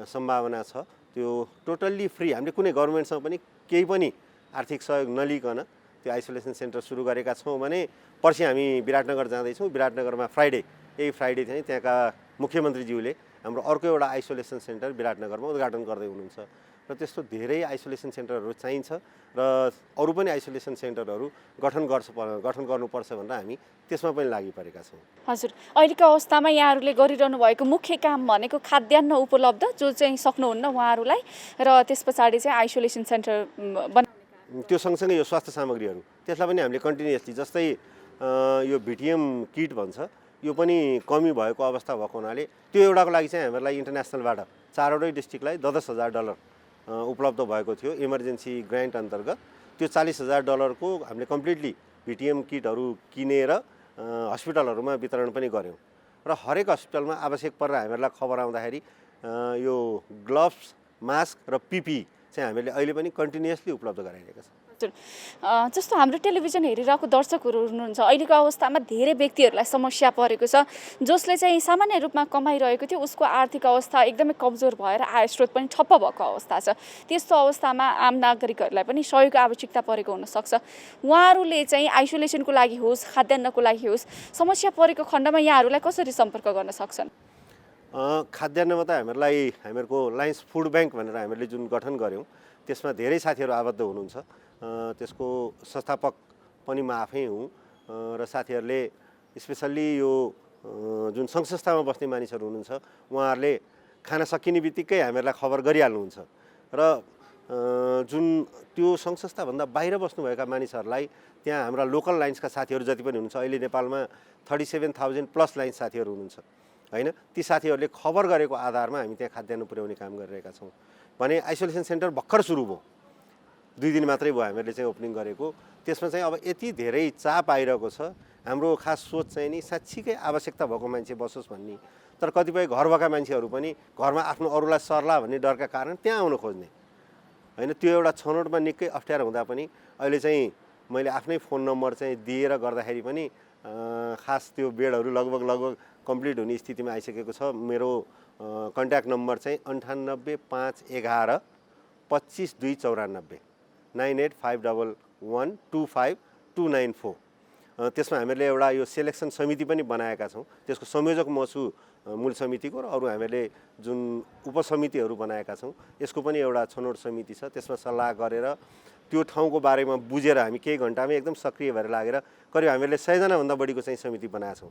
सम्भावना छ। त्यो टोटल्ली फ्री, हामीले कुनै गभर्मेन्टसँग पनि केही पनि आर्थिक सहयोग नलिकन त्यो आइसोलेसन सेन्टर सुरु गरेका छौँ भने पर्सि हामी विराटनगर जाँदैछौँ। विराटनगरमा यही फ्राइडे चाहिँ त्यहाँका मुख्यमन्त्रीज्यूले हाम्रो अर्को एउटा आइसोलेसन सेन्टर विराटनगरमा उद्घाटन गर्दै हुनुहुन्छ र त्यस्तो धेरै आइसोलेसन सेन्टरहरू चाहिन्छ र अरू पनि आइसोलेसन सेन्टरहरू गठन गर्नुपर्छ भनेर हामी त्यसमा पनि लागि परेका छौँ। हजुर, अहिलेको अवस्थामा यहाँहरूले गरिरहनु भएको मुख्य काम भनेको खाद्यान्न उपलब्ध जो चाहिँ सक्नुहुन्न उहाँहरूलाई र त्यस पछाडि चाहिँ आइसोलेसन सेन्टर बनाउने, त्यो सँगसँगै यो स्वास्थ्य सामग्रीहरू त्यसलाई पनि हामीले कन्टिन्युसली, जस्तै यो भिटिएम किट भन्छ, यो पनि कमी भएको अवस्था भएको हुनाले त्यो एउटाको लागि चाहिँ हामीहरूलाई इन्टरनेसनलबाट 4वटै डिस्ट्रिक्टलाई $10,000 उपलब्ध भएको थियो इमर्जेन्सी ग्रान्ट अन्तर्गत। त्यो $40,000 हामीले कम्प्लिटली भिटिएम किटहरू किनेर हस्पिटलहरूमा वितरण पनि गऱ्यौँ र हरेक हस्पिटलमा आवश्यक परेर हामीहरूलाई खबर आउँदाखेरि यो ग्लोभ्स, मास्क र पिपी चाहिँ हामीले अहिले पनि कन्टिन्युसली उपलब्ध गराइरहेका छौँ। जस्तो हाम्रो टेलिभिजन हेरिरहेको दर्शकहरू हुनुहुन्छ, अहिलेको अवस्थामा धेरै व्यक्तिहरूलाई समस्या परेको छ, जसले चाहिँ सामान्य रूपमा कमाइरहेको थियो उसको आर्थिक अवस्था एकदमै कमजोर भएर आय स्रोत पनि ठप्प भएको अवस्था छ। त्यस्तो अवस्थामा आम नागरिकहरूलाई पनि सहयोगको आवश्यकता परेको हुनसक्छ। उहाँहरूले चाहिँ आइसोलेसनको लागि होस्, खाद्यान्नको लागि होस्, समस्या परेको खण्डमा यहाँहरूलाई कसरी सम्पर्क गर्न सक्छन्? खाद्यान्नमा त हामीहरूको लायन्स फुड ब्याङ्क भनेर हामीले जुन गठन गऱ्यौँ त्यसमा धेरै साथीहरू आबद्ध हुनुहुन्छ। त्यसको संस्थापक पनि म आफै हुँ र साथीहरूले स्पेसल्ली यो जुन सङ्घ संस्थामा बस्ने मानिसहरू हुनुहुन्छ उहाँहरूले खाना सकिने बित्तिकै हामीहरूलाई खबर गरिहाल्नुहुन्छ र जुन त्यो सङ्घ संस्थाभन्दा बाहिर बस्नुभएका मानिसहरूलाई त्यहाँ हाम्रा लोकल लाइन्सका साथीहरू जति पनि हुनुहुन्छ, अहिले नेपालमा 37,000+ लाइन्स साथीहरू हुनुहुन्छ हैन, ती साथीहरूले खबर गरेको आधारमा हामी त्यहाँ खाद्यान्न पुर्याउने काम गरिरहेका छौँ। भने आइसोलेसन सेन्टर भर्खर सुरु भयो, 2 दिन मात्रै भयो हामीहरूले चाहिँ ओपनिङ गरेको। त्यसमा चाहिँ अब यति धेरै चाप आइरहेको छ, हाम्रो खास सोच चाहिँ नि साँच्चीकै आवश्यकता भएको मान्छे बसोस् भन्ने। तर कतिपय घर भएका मान्छेहरू पनि घरमा आफ्नो अरूलाई सर्ला भन्ने डरका कारण त्यहाँ आउन खोज्ने हैन। त्यो एउटा छनौटमा निकै अप्ठ्यारो हुँदा पनि अहिले चाहिँ मैले आफ्नै फोन नम्बर चाहिँ दिएर गर्दाखेरि पनि खास त्यो बेडहरू लगभग कम्प्लिट हुने स्थितिमा आइसकेको छ। मेरो कन्ट्याक्ट नम्बर चाहिँ 985111 25294 9851125294। त्यसमा हामीहरूले एउटा यो सेलेक्सन समिति पनि बनाएका छौँ। त्यसको संयोजक म छु मूल समितिको र अरू हामीहरूले जुन उपसमितिहरू बनाएका छौँ यसको पनि एउटा छनौट समिति छ। त्यसमा सल्लाह गरेर त्यो ठाउँको बारेमा बुझेर हामी केही घन्टामै एकदम सक्रिय भएर लागेर करिब हामीहरूले 100 जनाभन्दा बढीको चाहिँ समिति बनाएका छौँ।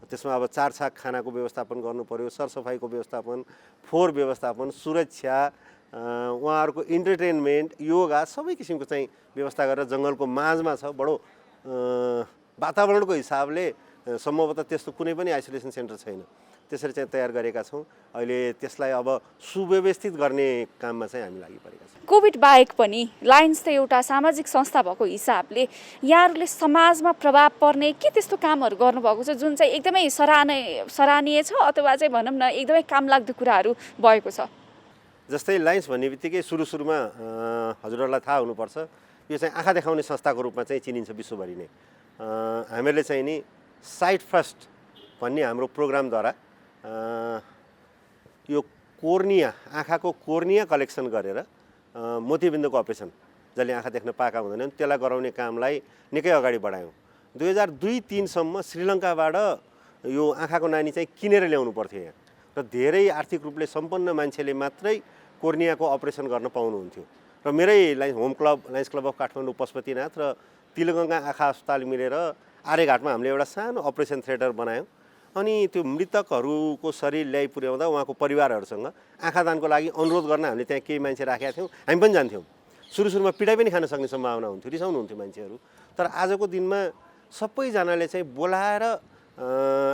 त्यसमा अब 4 छाक खानाको व्यवस्थापन गर्नु पर्यो, सरसफाइको व्यवस्थापन, फोहोर व्यवस्थापन, सुरक्षा, उहाँहरूको इन्टरटेनमेन्ट, योगा, सबै किसिमको चाहिँ व्यवस्था गरेर जङ्गलको माझमा छ। बडो वातावरणको हिसाबले सम्भवतः त्यस्तो कुनै पनि आइसोलेसन सेन्टर छैन। त्यसरी चाहिँ तयार गरेका छौँ। अहिले त्यसलाई अब सुव्यवस्थित गर्ने काममा चाहिँ हामी लागिपरेका छौँ। कोभिड बाहेक पनि लायन्स त एउटा सामाजिक संस्था भएको हिसाबले यहाँहरूले समाजमा प्रभाव पर्ने के त्यस्तो कामहरू गर्नुभएको छ जुन चाहिँ एकदमै सराहनीय छ अथवा चाहिँ भनौँ न एकदमै कामलाग्दो कुराहरू भएको छ? जस्तै लायन्स भन्ने बित्तिकै सुरुमा हजुरहरूलाई थाहा हुनुपर्छ, यो चाहिँ आँखा देखाउने संस्थाको रूपमा चाहिँ चिनिन्छ विश्वभरि नै। हामीहरूले चाहिँ नि साइट फर्स्ट भन्ने हाम्रो प्रोग्रामद्वारा यो कोर्निया, आँखाको कोर्निया कलेक्सन गरेर मोतीबिन्दुको अपरेसन जसले आँखा देख्न पाएका हुँदैनन् त्यसलाई गराउने कामलाई निकै अगाडि बढायौँ। 2002-03 सम्म श्रीलङ्काबाट यो आँखाको नानी चाहिँ किनेर ल्याउनु पर्थ्यो यहाँ, र धेरै आर्थिक रूपले सम्पन्न मान्छेले मात्रै कोर्नियाको अपरेसन गर्न पाउनुहुन्थ्यो। र मेरै Lions Club of Kathmandu Pashupatinath र तिलगङ्गा आँखा अस्पताल मिलेर आर्यघाटमा हामीले एउटा सानो अपरेसन थिएटर बनायौँ। अनि त्यो मृतकहरूको शरीर ल्याइ पुर्याउँदा उहाँको परिवारहरूसँग आँखा दानको लागि अनुरोध गर्न हामीले त्यहाँ केही मान्छे राखेका थियौँ। हामी पनि जान्थ्यौँ। सुरुमा पीडा पनि खान सक्ने सम्भावना हुन्थ्यो, रिसाउनुहुन्थ्यो मान्छेहरू। तर आजको दिनमा सबैजनाले चाहिँ बोलाएर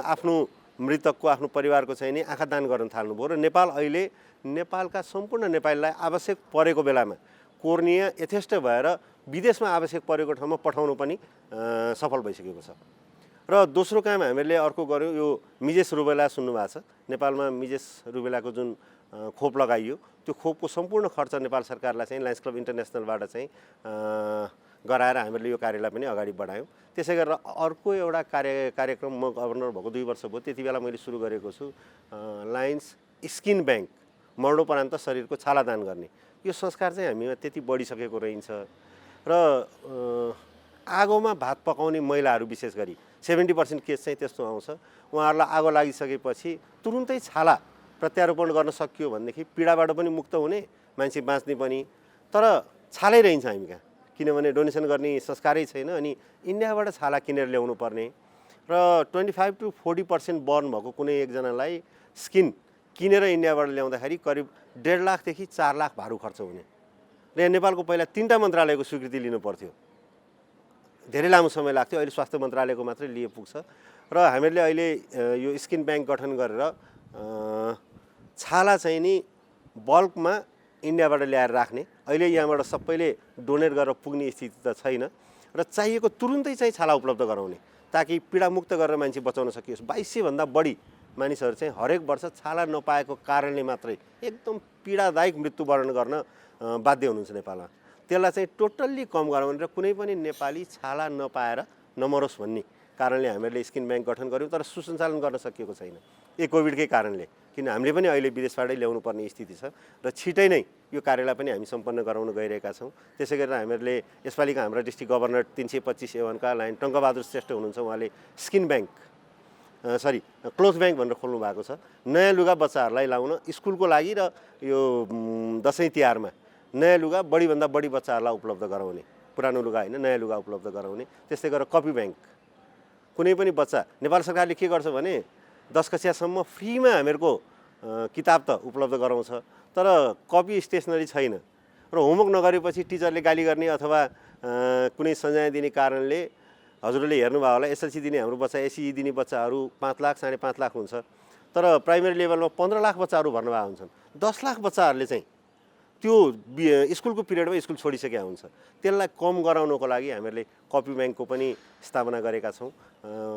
आफ्नो मृतकको, आफ्नो परिवारको चाहिँ नि आँखा दान गर्न थाल्नुभयो। र नेपाल अहिले नेपालका सम्पूर्ण नेपालीलाई आवश्यक परेको बेलामा कोर्निया यथेष्ट भएर विदेशमा आवश्यक परेको ठाउँमा पठाउनु पनि सफल भइसकेको छ। र दोस्रो काम हामीले अर्को गऱ्यौँ, यो मिजेस रुबेला सुन्नुभएको छ, नेपालमा मिजेस रुबेलाको जुन खोप लगाइयो त्यो खोपको सम्पूर्ण खर्च नेपाल सरकारलाई चाहिँ लायन्स क्लब इन्टरनेसनलबाट चाहिँ गराएर हामीले यो कार्यलाई पनि अगाडि बढायौँ। त्यसै गरेर अर्को एउटा कार्यक्रम म गभर्नर भएको 2 वर्ष भयो त्यति बेला मैले सुरु गरेको छु, लायन्स स्किन ब्याङ्क, मर्नोपरान्त शरीरको छाला दान गर्ने। यो संस्कार चाहिँ हामीमा त्यति बढिसकेको रहन्छ। र आगोमा भात पकाउने महिलाहरू विशेष गरी 70% केस चाहिँ त्यस्तो आउँछ। उहाँहरूलाई आगो लागिसकेपछि तुरुन्तै छाला प्रत्यारोपण गर्न सकियो भनेदेखि पीडाबाट पनि मुक्त हुने, मान्छे बाँच्ने पनि। तर छालै रहन्छ हामी कहाँ, किनभने डोनेसन गर्ने संस्कारै छैन। अनि इन्डियाबाट छाला किनेर ल्याउनु पर्ने र 25 to 40% बर्न भएको कुनै एकजनालाई स्किन किनेर इन्डियाबाट ल्याउँदाखेरि करिब 1.5 लाखदेखि 4 लाख भारू खर्च हुने। र यहाँ नेपालको पहिला 3टा मन्त्रालयको स्वीकृति लिनु पर्थ्यो, धेरै लामो समय लाग्थ्यो। अहिले स्वास्थ्य मन्त्रालयको मात्रै लिए पुग्छ। र हामीले अहिले यो स्किन ब्याङ्क गठन गरेर छाला चाहिँ नि बल्कमा इन्डियाबाट ल्याएर राख्ने। अहिले यहाँबाट सबैले डोनेट गरेर पुग्ने स्थिति त छैन, र चाहिएको तुरुन्तै चाहिँ छाला उपलब्ध गराउने ताकि पीडामुक्त गरेर मान्छे बचाउन सकियोस्। 2200 भन्दा बढी मानिसहरू चाहिँ हरेक वर्ष छाला नपाएको कारणले मात्रै एकदम पीडादायक मृत्युवरण गर्न बाध्य हुनुहुन्छ नेपालमा। त्यसलाई चाहिँ टोटल्ली कम गराउने र कुनै पनि नेपाली छाला नपाएर नमरोस् भन्ने कारणले हामीले स्किन ब्याङ्क गठन गऱ्यौँ। तर सुसञ्चालन गर्न सकिएको छैन यो कोभिडकै कारणले, किन हामीले पनि अहिले विदेशबाटै ल्याउनु पर्ने स्थिति छ। र छिटै नै यो कार्यलाई पनि हामी सम्पन्न गराउन गइरहेका छौँ। त्यसै गरेर हामीले यसपालिका हाम्रा डिस्ट्रिक्ट गभर्नर 325A1 का लाइन टङ्कबहादुर श्रेष्ठ हुनुहुन्छ, उहाँले स्किन ब्याङ्क क्लोथ ब्याङ्क भनेर खोल्नु भएको छ। नयाँ लुगा बच्चाहरूलाई लाउन स्कुलको लागि र यो दसैँ तिहारमा नयाँ लुगा बढीभन्दा बढी बच्चाहरूलाई उपलब्ध गराउने, पुरानो लुगा होइन नयाँ लुगा उपलब्ध गराउने। त्यस्तै गरेर कपी ब्याङ्क, कुनै पनि बच्चा, नेपाल सरकारले के गर्छ भने 10 कक्षासम्म फ्रीमा हामीहरूको किताब त उपलब्ध गराउँछ, तर कपी स्टेसनरी छैन। र होमवर्क नगरेपछि टिचरले गाली गर्ने अथवा कुनै सजाय दिने कारणले हजुरले हेर्नुभयो होला एसएलसी दिने हाम्रो बच्चा, एसई दिने बच्चाहरू 5 लाख 5.5 लाख हुन्छ। तर प्राइमेरी लेभलमा 15 लाख बच्चाहरू भर्नुभएको हुन्छन्। 10 लाख बच्चाहरूले चाहिँ त्यो स्कुलको पिरियडमा स्कुल छोडिसकेका हुन्छ। त्यसलाई कम गराउनको लागि हामीहरूले कपी ब्याङ्कको पनि स्थापना गरेका छौँ।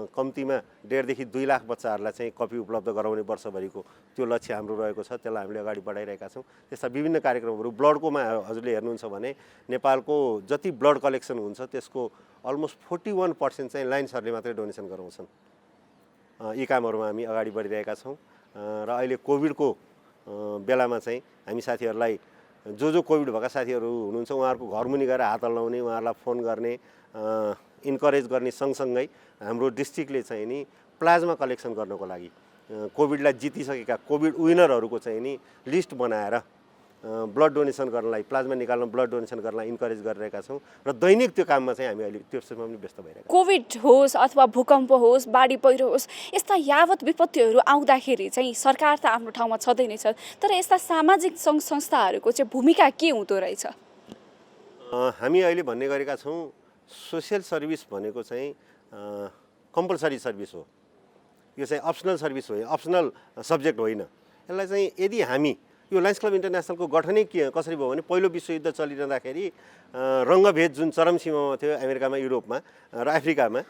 कम्तीमा 1.5 देखि 2 लाख बच्चाहरूलाई चाहिँ कपी उपलब्ध गराउने वर्षभरिको त्यो लक्ष्य हाम्रो रहेको छ। त्यसलाई हामीले अगाडि बढाइरहेका छौँ। त्यस्ता विभिन्न कार्यक्रमहरू ब्लडकोमा हजुरले हेर्नुहुन्छ भने नेपालको जति ब्लड कलेक्सन हुन्छ त्यसको अलमोस्ट 41% चाहिँ लायन्सहरूले मात्रै डोनेसन गराउँछन्। यी कामहरूमा हामी अगाडि बढिरहेका छौँ। र अहिले कोभिडको बेलामा चाहिँ हामी साथीहरूलाई जो कोभिड भएका साथीहरू हुनुहुन्छ उहाँहरूको घरमुनि गएर हात हल्लाउने, उहाँहरूलाई फोन गर्ने, इन्करेज गर्ने सँगसँगै हाम्रो डिस्ट्रिक्टले चाहिँ नि प्लाज्मा कलेक्सन गर्नको लागि कोभिडलाई जितिसकेका कोभिड विनरहरूको चाहिँ नि लिस्ट बनाएर ब्लड डोनेसन गर्नलाई, प्लाज्मा निकाल्न, ब्लड डोनेसन गर्नलाई इन्करेज गरिरहेका छौँ। र दैनिक त्यो काममा चाहिँ हामी अहिले त्यसमा पनि व्यस्त भइरहेका छौँ। कोभिड होस् अथवा भूकम्प होस्, बाढी पहिरो होस्, यस्ता यावत विपत्तिहरू आउँदाखेरि चाहिँ सरकार त आफ्नो ठाउँमा छँदै नै छ, तर यस्ता सामाजिक सङ्घ संस्थाहरूको चाहिँ भूमिका के हुँदो रहेछ? हामी अहिले भन्ने गरेका छौँ सोसियल सर्भिस भनेको चाहिँ कम्पलसरी सर्भिस हो, यो चाहिँ अप्सनल सर्भिस हो, अप्सनल सब्जेक्ट होइन। यसलाई चाहिँ यदि हामी यो लायन्स क्लब इन्टरनेसनलको गठनै कसरी भयो भने पहिलो विश्वयुद्ध चलिरहँदाखेरि रङ्गभेद जुन चरम सीमामा थियो अमेरिकामा, युरोपमा र अफ्रिकामा,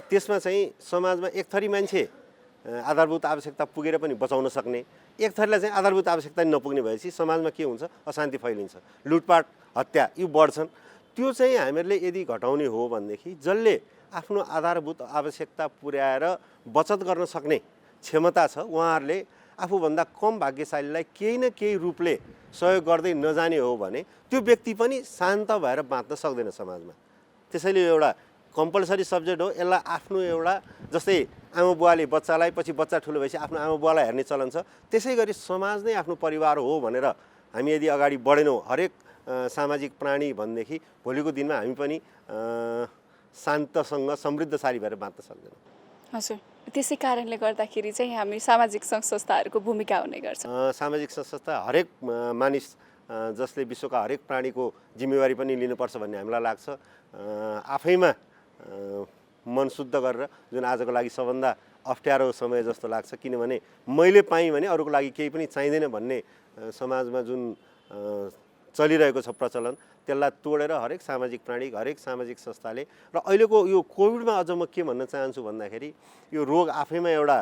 त्यसमा चाहिँ समाजमा एक थरी मान्छे आधारभूत आवश्यकता पुगेर पनि बचाउन सक्ने, एक थरीलाई चाहिँ आधारभूत आवश्यकता नपुग्ने भएपछि समाजमा के हुन्छ, अशान्ति फैलिन्छ, लुटपाट हत्या यी बढ्छन्। त्यो चाहिँ हामीहरूले यदि घटाउने हो भनेदेखि जसले आफ्नो आधारभूत आवश्यकता पुर्याएर बचत गर्न सक्ने क्षमता छ उहाँहरूले आफूभन्दा कम भाग्यशालीलाई केही न केही रूपले सहयोग गर्दै नजाने हो भने त्यो व्यक्ति पनि शान्त भएर बाँच्न सक्दैन समाजमा। त्यसैले एउटा कम्पलसरी सब्जेक्ट हो, यसलाई आफ्नो एउटा जस्तै आमा बुवाले बच्चालाई पछि बच्चा ठुलो भएपछि आफ्नो आमा बुवालाई हेर्ने चलन छ, त्यसै गरी समाज नै आफ्नो परिवार हो भनेर हामी यदि अगाडि बढेनौँ हरेक सामाजिक प्राणी भनेदेखि भोलिको दिनमा हामी पनि शान्तसँग समृद्धशाली भएर बाँच्न सक्दैनौँ। हजुर, त्यसै कारणले गर्दाखेरि चाहिँ हामी सामाजिक सङ्घ संस्थाहरूको भूमिका हुने गर्छ। सामाजिक सङ्घ संस्था हरेक मानिस जसले विश्वका हरेक प्राणीको जिम्मेवारी पनि लिनुपर्छ भन्ने हामीलाई लाग्छ। आफैमा मन शुद्ध गरेर जुन आजको लागि सबभन्दा अप्ठ्यारो समय जस्तो लाग्छ, किनभने मैले पाएँ भने अरूको लागि केही पनि चाहिँदैन भन्ने समाजमा जुन चलिरहेको छ प्रचलन, त्यसलाई तोडेर हरेक सामाजिक प्राणी, हरेक सामाजिक संस्थाले र अहिलेको यो कोभिडमा अझ म के भन्न चाहन्छु भन्दाखेरि यो रोग आफैमा एउटा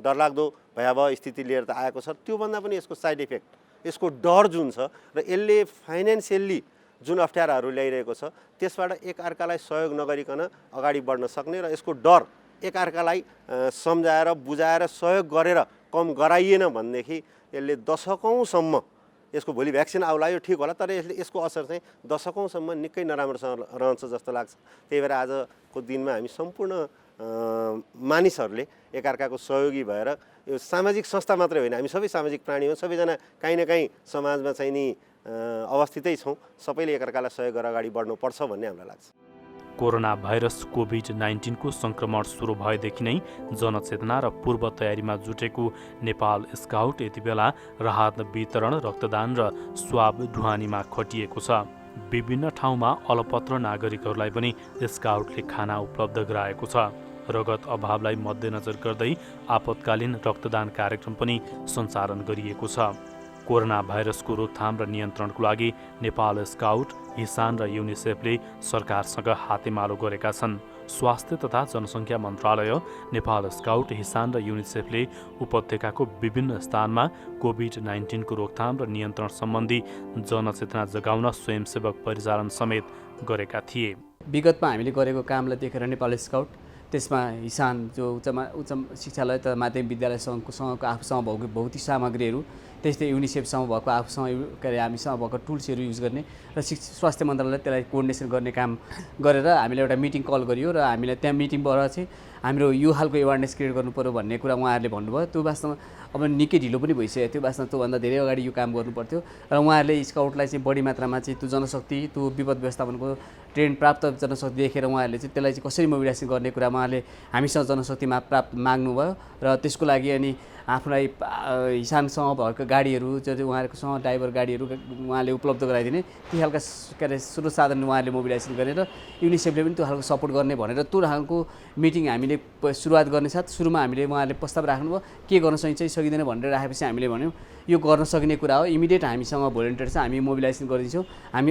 डरलाग्दो भयावह स्थिति लिएर त आएको छ, त्योभन्दा पनि यसको साइड इफेक्ट, यसको डर जुन छ र यसले फाइनेन्सियल्ली जुन अप्ठ्याराहरू ल्याइरहेको छ त्यसबाट एकअर्कालाई सहयोग नगरिकन अगाडि बढ्न सक्ने र यसको डर एकअर्कालाई सम्झाएर बुझाएर सहयोग गरेर कम गराइएन भनेदेखि यसले दशकौँसम्म, यसको भोलि भ्याक्सिन आउला यो ठिक होला, तर यसको असर चाहिँ दशकौँसम्म निकै नराम्रोसँग रहन्छ जस्तो लाग्छ। त्यही भएर आजको दिनमा हामी सम्पूर्ण मानिसहरूले एकअर्काको सहयोगी भएर यो सामाजिक संस्था मात्रै होइन, हामी सबै सामाजिक प्राणी हौँ, सबैजना काहीँ न काहीँ समाजमा चाहिँ नि अवस्थितै छौँ, सबैले एकअर्कालाई सहयोग गरेर अगाडि बढ्नुपर्छ भन्ने हामीलाई लाग्छ। कोरोना भाइरस कोभिड-19 को संक्रमण सुरु भएदेखि नै जनचेतना र पूर्व तयारीमा जुटेको नेपाल स्काउट यति बेला राहत वितरण, रक्तदान र स्वाब ढुवानीमा खटिएको छ। विभिन्न ठाउँमा अलपत्र नागरिकहरूलाई पनि स्काउटले खाना उपलब्ध गराएको छ। रगत अभावलाई मध्यनजर गर्दै आपतकालीन रक्तदान कार्यक्रम पनि सञ्चालन गरिएको छ। कोरोना भाइरसको रोकथाम र नियन्त्रणको लागि नेपाल स्काउट, हिसान र युनिसेफले सरकारसँग हातेमालो गरेका छन्। स्वास्थ्य तथा जनसङ्ख्या मन्त्रालय, नेपाल स्काउट, हिसान र युनिसेफले उपत्यकाको विभिन्न स्थानमा कोभिड-19 को रोकथाम र नियन्त्रण सम्बन्धी जनचेतना जगाउन स्वयंसेवक परिचालन समेत गरेका थिए। विगतमा हामीले गरेको कामलाई देखेर नेपाल स्काउट, त्यसमा हिसान जो उच्च शिक्षालय तथा माध्यमिक विद्यालयसँगको आफूसँग भएको भौतिक सामग्रीहरू, त्यस्तै युनिसेफसँग भएको आफूसँग हामीसँग भएको टुल्सहरू युज गर्ने र स्वास्थ्य मन्त्रालयले त्यसलाई कोअर्डिनेसन गर्ने काम गरेर हामीले एउटा मिटिङ कल गरियो र हामीले त्यहाँ मिटिङबाट चाहिँ हाम्रो यो खालको एवारनेस क्रिएट गर्नु पर्यो भन्ने कुरा उहाँहरूले भन्नुभयो। त्यो वास्तवमा अब निकै ढिलो पनि भइसकेको थियो, वास्तवमा त्योभन्दा धेरै अगाडि यो काम गर्नुपर्थ्यो र उहाँहरूले स्काउटलाई चाहिँ बढी मात्रामा चाहिँ त्यो जनशक्ति, त्यो विपद व्यवस्थापनको ट्रेन प्राप्त जनशक्ति देखेर उहाँहरूले चाहिँ त्यसलाई चाहिँ कसरी मोबिलाइजेसन गर्ने कुरा उहाँले हामीसँग जनशक्तिमा माग्नुभयो र त्यसको लागि अनि आफूलाई हिसानसँग भएको गाडीहरू जति उहाँहरूकोसँग ड्राइभर गाडीहरू उहाँले उपलब्ध गराइदिने, ती खालका के अरे स्रोत साधन उहाँहरूले मोबिलाइजेसन गरेर युनिसेफले पनि त्यो खालको सपोर्ट गर्ने भनेर त्यो खालको मिटिङ हामीले सुरुवात गर्ने साथ सुरुमा हामीले उहाँहरूले प्रस्ताव राख्नुभयो के गर्न सकिन्छ सकिँदैन भनेर राखेपछि हामीले भन्यौँ यो गर्न सकिने कुरा हो, इमिडिएट हामीसँग भोलिन्टियर छ, हामी मोबिलाइजेसन गरिदिन्छौँ। हामी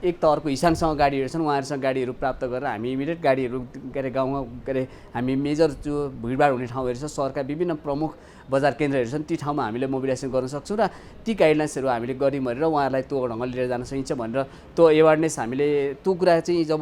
एक त अर्को हिसानसँग गाडीहरू छन्, उहाँहरूसँग गाडीहरू प्राप्त गरेर हामी इमिडिएट गाडीहरू के अरे गाउँमा के अरे हामी मेजर जो भिडभाड हुने ठाउँहरू छ, सहरका विभिन्न प्रमुख बजार केन्द्रहरू छन्, ती ठाउँमा हामीले मोबिलाइजेसन गर्न सक्छौँ र ती गाइडलाइन्सहरू हामीले गऱ्यौँ भनेर उहाँहरूलाई त्यो ढङ्गले लिएर जान सकिन्छ भनेर त्यो एवारनेस हामीले त्यो कुरा चाहिँ जब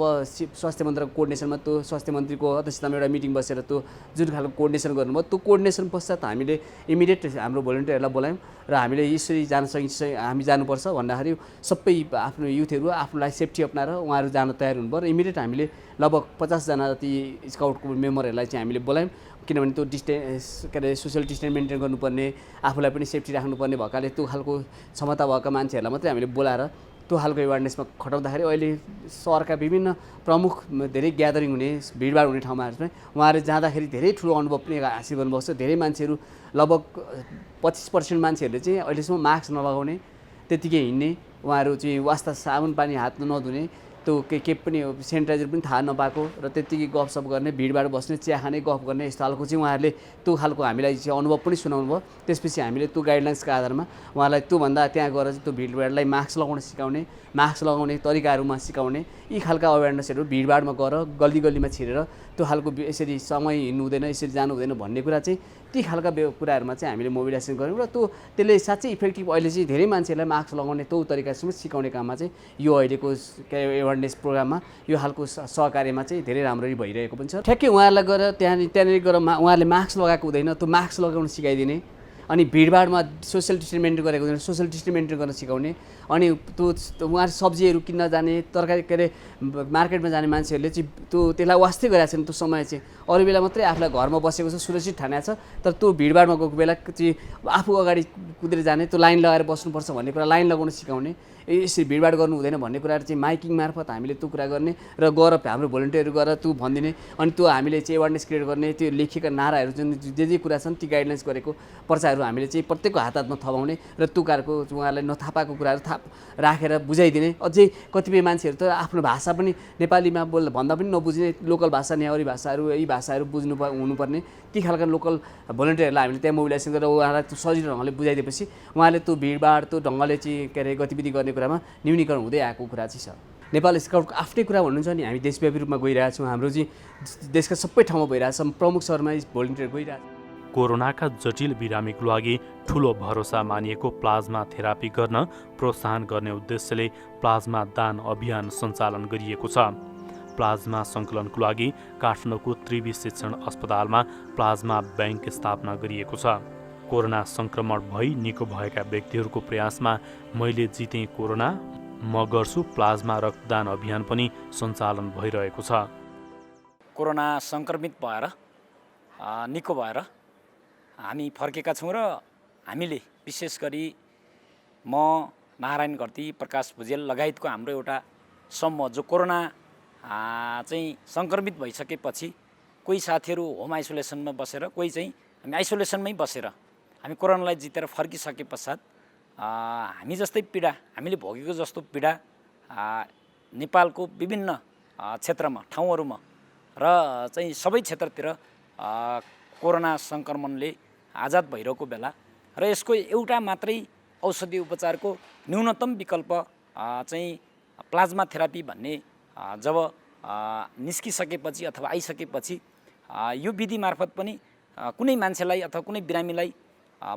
स्वास्थ्य मन्त्रालयको कोअर्डिनेसनमा त्यो स्वास्थ्य मन्त्रीको अध्यक्षतामा एउटा मिटिङ बसेर त्यो जुन खालको कोअर्डिनेसन गर्नुभयो, त्यो कोअर्डिनेसन पश्चात हामीले इमिडिएट हाम्रो भोलिन्टियरहरूलाई बोलायौँ र हामीले यसरी जान सकिन्छ, हामी जानुपर्छ भन्दाखेरि सबै आफ्नो युथहरू आफूलाई सेफ्टी अप्नाएर उहाँहरू जान तयार हुनुभयो र इमिडिएट हामीले लगभग 50 जना जति स्काउटको मेम्बरहरूलाई चाहिँ हामीले बोलायौँ, किनभने त्यो डिस्टेन्स के अरे सोसियल डिस्टेन्स मेन्टेन गर्नुपर्ने, आफूलाई पनि सेफ्टी राख्नुपर्ने भएकाले त्यो खालको क्षमता भएका मान्छेहरूलाई मात्रै हामीले बोलाएर त्यो खालको एवारनेसमा खटाउँदाखेरि अहिले सहरका विभिन्न प्रमुख धेरै ग्यादरिङ हुने भिडभाड हुने ठाउँमा चाहिँ उहाँहरू जाँदाखेरि धेरै ठुलो अनुभव पनि हासिल गर्नुभएको छ। धेरै मान्छेहरू लगभग 25% मान्छेहरूले चाहिँ अहिलेसम्म मास्क नलगाउने, त्यतिकै हिँड्ने, उहाँहरू चाहिँ वास्ता साबुन पानी हात नधुने, त्यो के पनि सेनिटाइजर पनि थाहा नपाएको र त्यत्तिकै गफसफ गर्ने भिडभाड बस्ने चिया खाने गफ गर्ने यस्तो खालको चाहिँ उहाँहरूले त्यो खालको हामीलाई चाहिँ अनुभव पनि सुनाउनु भयो। त्यसपछि हामीले त्यो गाइडलाइन्सका आधारमा उहाँलाई त्योभन्दा त्यहाँ गएर चाहिँ त्यो भिडभाडलाई मास्क लगाउन सिकाउने, मास्क लगाउने तरिकाहरूमा सिकाउने, यी खालका अवेरनेसहरू भिडभाडमा गएर गल्ली गल्लीमा छिरेर त्यो खालको यसरी समय हिँड्नु हुँदैन, यसरी जानु हुँदैन भन्ने कुरा चाहिँ ती खालका कुराहरूमा चाहिँ हामीले मोबिलाइजेसन गऱ्यौँ र त्यसले साँच्चै इफेक्टिभ अहिले चाहिँ धेरै मान्छेहरूलाई मास्क लगाउने त्यो तरिकासँग सिकाउने काममा चाहिँ यो अहिलेको एवेरनेस प्रोग्राममा यो खालको सहकार्यमा चाहिँ धेरै राम्ररी भइरहेको पनि छ। ठ्याक्कै उहाँहरूलाई गएर त्यहाँनिर गएर उहाँहरूले मास्क लगाएको हुँदैन, त्यो मास्क लगाउन सिकाइदिने, अनि भिडभाडमा सोसियल डिस्टेन्स मेन्टेन गरेको हुँदैन, सोसियल डिस्टेन्स मेन्टेन गर्न सिकाउने, अनि त्यो उहाँहरू सब्जीहरू किन्न जाने, तरकारी के अरे मार्केटमा जाने मान्छेहरूले चाहिँ त्यसलाई वास्तै गरेको छैन। त्यो समय चाहिँ अरू बेला मात्रै आफूलाई घरमा बसेको छ, सुरक्षित ठानेको छ, तर त्यो भिडभाडमा गएको बेला चाहिँ आफू अगाडि कुदेर जाने, त्यो लाइन लगाएर बस्नुपर्छ भन्ने कुरा लाइन लगाउन सिकाउने, यसरी भिडभाड गर्नु हुँदैन भन्ने कुराहरू चाहिँ माइकिङ मार्फत हामीले त्यो कुरा गर्ने र गएर हाम्रो भोलिन्टियरहरू गएर त्यो भनिदिने, अनि त्यो हामीले चाहिँ एवेरनेस क्रिएट गर्ने, त्यो लेखेका नाराहरू जुन जे कुरा छन् ती गाइडलाइन्स गरेको पर्चाहरू हामीले चाहिँ प्रत्येकको हात हातमा थपाउने र त्यो कुराको उहाँहरूलाई नथाहा पाएको कुराहरू राखेर बुझाइदिने। अझै कतिपय मान्छेहरू त आफ्नो भाषा पनि नेपालीमा भन्दा पनि नबुझ्ने, लोकल भाषा नेवारी भाषाहरू यी भाषाहरू हुनुपर्ने ती खालका लोकल भोलिन्टियरहरूलाई हामीले त्यहाँ मोबिलाइजेसन गरेर उहाँलाई त्यो सजिलो ढङ्गले बुझाइदिएपछि उहाँले त्यो भिडभाड त्यो ढङ्गले चाहिँ के अरे गतिविधि गर्ने कुरामा न्यूनीकरण हुँदै आएको कुरा चाहिँ छ। नेपाल स्काउटको आफ्नै कुरा भन्नुहुन्छ नि, हामी देशव्यापी रूपमा गइरहेछौँ, हाम्रो चाहिँ देशका सबै ठाउँमा भइरहेछ, प्रमुख सहरमा भोलिन्टियर गइरहेछ। कोरोनाका जटिल बिरामीको लागि ठुलो भरोसा मानिएको प्लाज्मा थेरापी गर्न प्रोत्साहन गर्ने उद्देश्यले प्लाज्मा दान अभियान सञ्चालन गरिएको छ। प्लाज्मा सङ्कलनको लागि काठमाडौँको त्रिवी शिक्षण अस्पतालमा प्लाज्मा ब्याङ्क स्थापना गरिएको छ। कोरोना सङ्क्रमण भई निको भएका व्यक्तिहरूको प्रयासमा मैले जितेँ कोरोना, म गर्छु प्लाज्मा रक्तदान अभियान पनि सञ्चालन भइरहेको छ। कोरोना सङ्क्रमित भएर निको भएर हामी फर्केका छौँ र हामीले विशेष गरी म नारायण घरती, प्रकाश भुजेल लगायतको हाम्रो एउटा समूह जो कोरोना चाहिँ सङ्क्रमित भइसकेपछि कोही साथीहरू होम आइसोलेसनमा बसेर, कोही चाहिँ हामी आइसोलेसनमै बसेर हामी कोरोनालाई जितेर फर्किसके पश्चात हामी जस्तै पीडा, हामीले भोगेको जस्तो पीडा नेपालको विभिन्न क्षेत्रमा ठाउँहरूमा र चाहिँ सबै क्षेत्रतिर कोरोना सङ्क्रमणले आजाद भइरहेको बेला र यसको एउटा मात्रै औषधि उपचारको न्यूनतम विकल्प चाहिँ प्लाज्मा थेरापी भन्ने जब निस्किसकेपछि अथवा आइसकेपछि यो विधि मार्फत पनि कुनै मान्छेलाई अथवा कुनै बिरामीलाई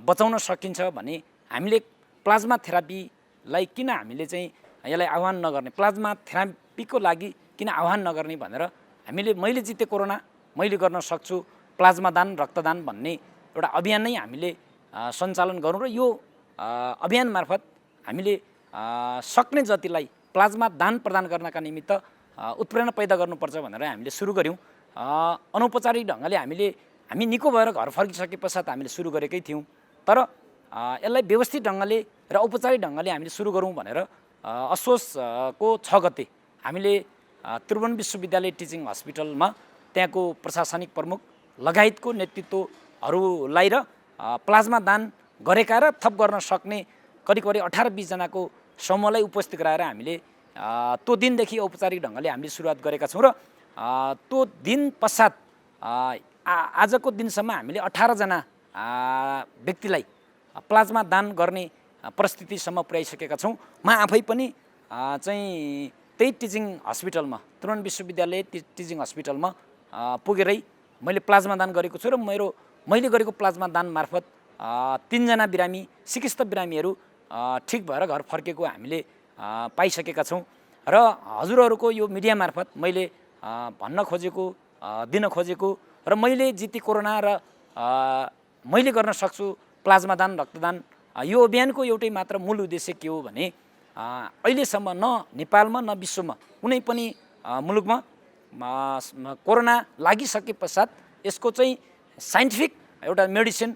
बचाउन सकिन्छ भने हामीले प्लाज्मा थेरापीलाई किन हामीले चाहिँ यसलाई आह्वान नगर्ने, प्लाज्मा थेरापीको लागि किन आह्वान नगर्ने भनेर हामीले मैले जिते कोरोना मैले गर्न सक्छु प्लाज्मा दान रक्तदान भन्ने एउटा अभियान नै हामीले सञ्चालन गरौँ र यो अभियान मार्फत हामीले सक्ने जतिलाई प्लाज्मा दान प्रदान गर्नका निमित्त उत्प्रेरणा पैदा गर्नुपर्छ भनेर हामीले सुरु गऱ्यौँ। अनौपचारिक ढङ्गले हामी निको भएर घर फर्किसके पश्चात हामीले सुरु गरेकै थियौँ, तर यसलाई व्यवस्थित ढङ्गले र औपचारिक ढङ्गले हामीले सुरु गरौँ भनेर असोजको 6 गते हामीले त्रिभुवन विश्वविद्यालय टिचिङ हस्पिटलमा त्यहाँको प्रशासनिक प्रमुख लगायतको नेतृत्वहरूलाई र प्लाज्मा दान गरेका र थप गर्न सक्ने करिब 18-20 जनाको समूहलाई उपस्थित गराएर हामीले त्यो दिनदेखि औपचारिक ढङ्गले हामीले सुरुवात गरेका छौँ र त्यो दिन पश्चात आजको दिनसम्म हामीले 18 जना व्यक्तिलाई प्लाज्मा दान गर्ने परिस्थितिसम्म पुर्याइसकेका छौँ। म आफै पनि चाहिँ त्यही टिचिङ हस्पिटलमा त्रिभुवन विश्वविद्यालय टिचिङ हस्पिटलमा पुगेरै मैले प्लाज्मा दान गरेको छु र मैले गरेको प्लाज्मा दान मार्फत 3 जना बिरामी चिकित्सक बिरामीहरू ठिक भएर घर फर्केको हामीले पाइसकेका छौँ र हजुरहरूको यो मिडिया मार्फत मैले भन्न खोजेको दिन खोजेको र मैले जिते कोरोना र मैले गर्न सक्छु प्लाज्मा दान रक्तदान यो अभियानको एउटै मात्र मूल उद्देश्य के हो भने अहिलेसम्म न नेपालमा न विश्वमा कुनै पनि मुलुकमा कोरोना लागिसके पश्चात यसको चाहिँ साइन्टिफिक एउटा मेडिसिन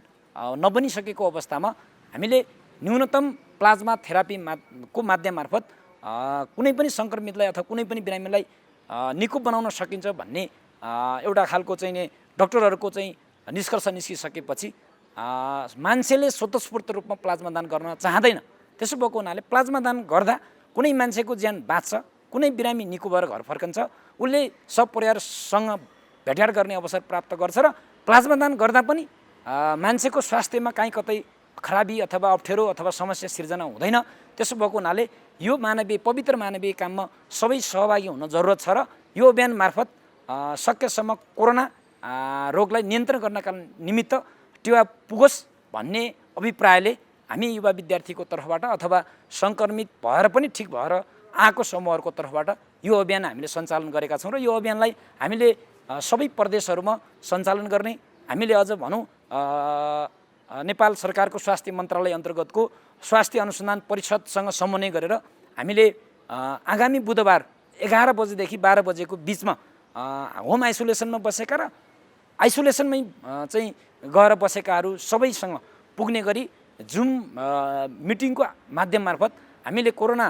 नबनिसकेको अवस्थामा हामीले न्यूनतम प्लाज्मा थेरापीको माध्यम मार्फत कुनै पनि सङ्क्रमितलाई अथवा कुनै पनि बिरामीलाई निको बनाउन सकिन्छ भन्ने एउटा खालको चाहिँ डक्टरहरूको चाहिँ निष्कर्ष निस्किसकेपछि मान्छेले स्वतस्फूर्त रूपमा प्लाज्मा दान गर्न चाहँदैन। त्यसो भएको हुनाले प्लाज्मा दान गर्दा कुनै मान्छेको ज्यान बाँच्छ, कुनै बिरामी निको भएर घर फर्कन्छ उसले सब परिवारसँग भेटघाट गर्ने अवसर प्राप्त गर्छ र प्लाज्मा दान गर्दा पनि मान्छेको स्वास्थ्यमा काहीँ कतै खराबी अथवा अप्ठ्यारो अथवा समस्या सिर्जना हुँदैन। त्यसो भएको हुनाले यो मानवीय पवित्र मानवीय काममा सबै सहभागी हुन जरुरत छ र यो अभियान मार्फत सकेसम्म कोरोना रोगलाई नियन्त्रण गर्नका निमित्त टेवा पुगोस् भन्ने अभिप्रायले हामी युवा विद्यार्थीको तर्फबाट अथवा सङ्क्रमित भएर पनि ठिक भएर आएको समूहहरूको तर्फबाट यो अभियान हामीले सञ्चालन गरेका छौँ र यो अभियानलाई हामीले सबै प्रदेशहरूमा सञ्चालन गर्ने हामीले अझ भनौँ नेपाल सरकारको स्वास्थ्य मन्त्रालय अन्तर्गतको स्वास्थ्य अनुसन्धान परिषदसँग समन्वय गरेर हामीले आगामी बुधबार 11 बजेदेखि 12 बजेको बिचमा होम आइसोलेसनमा बसेका र आइसोलेसनमै चाहिँ गएर बसेकाहरू सबैसँग पुग्ने गरी जुम मिटिङको माध्यम मार्फत हामीले कोरोना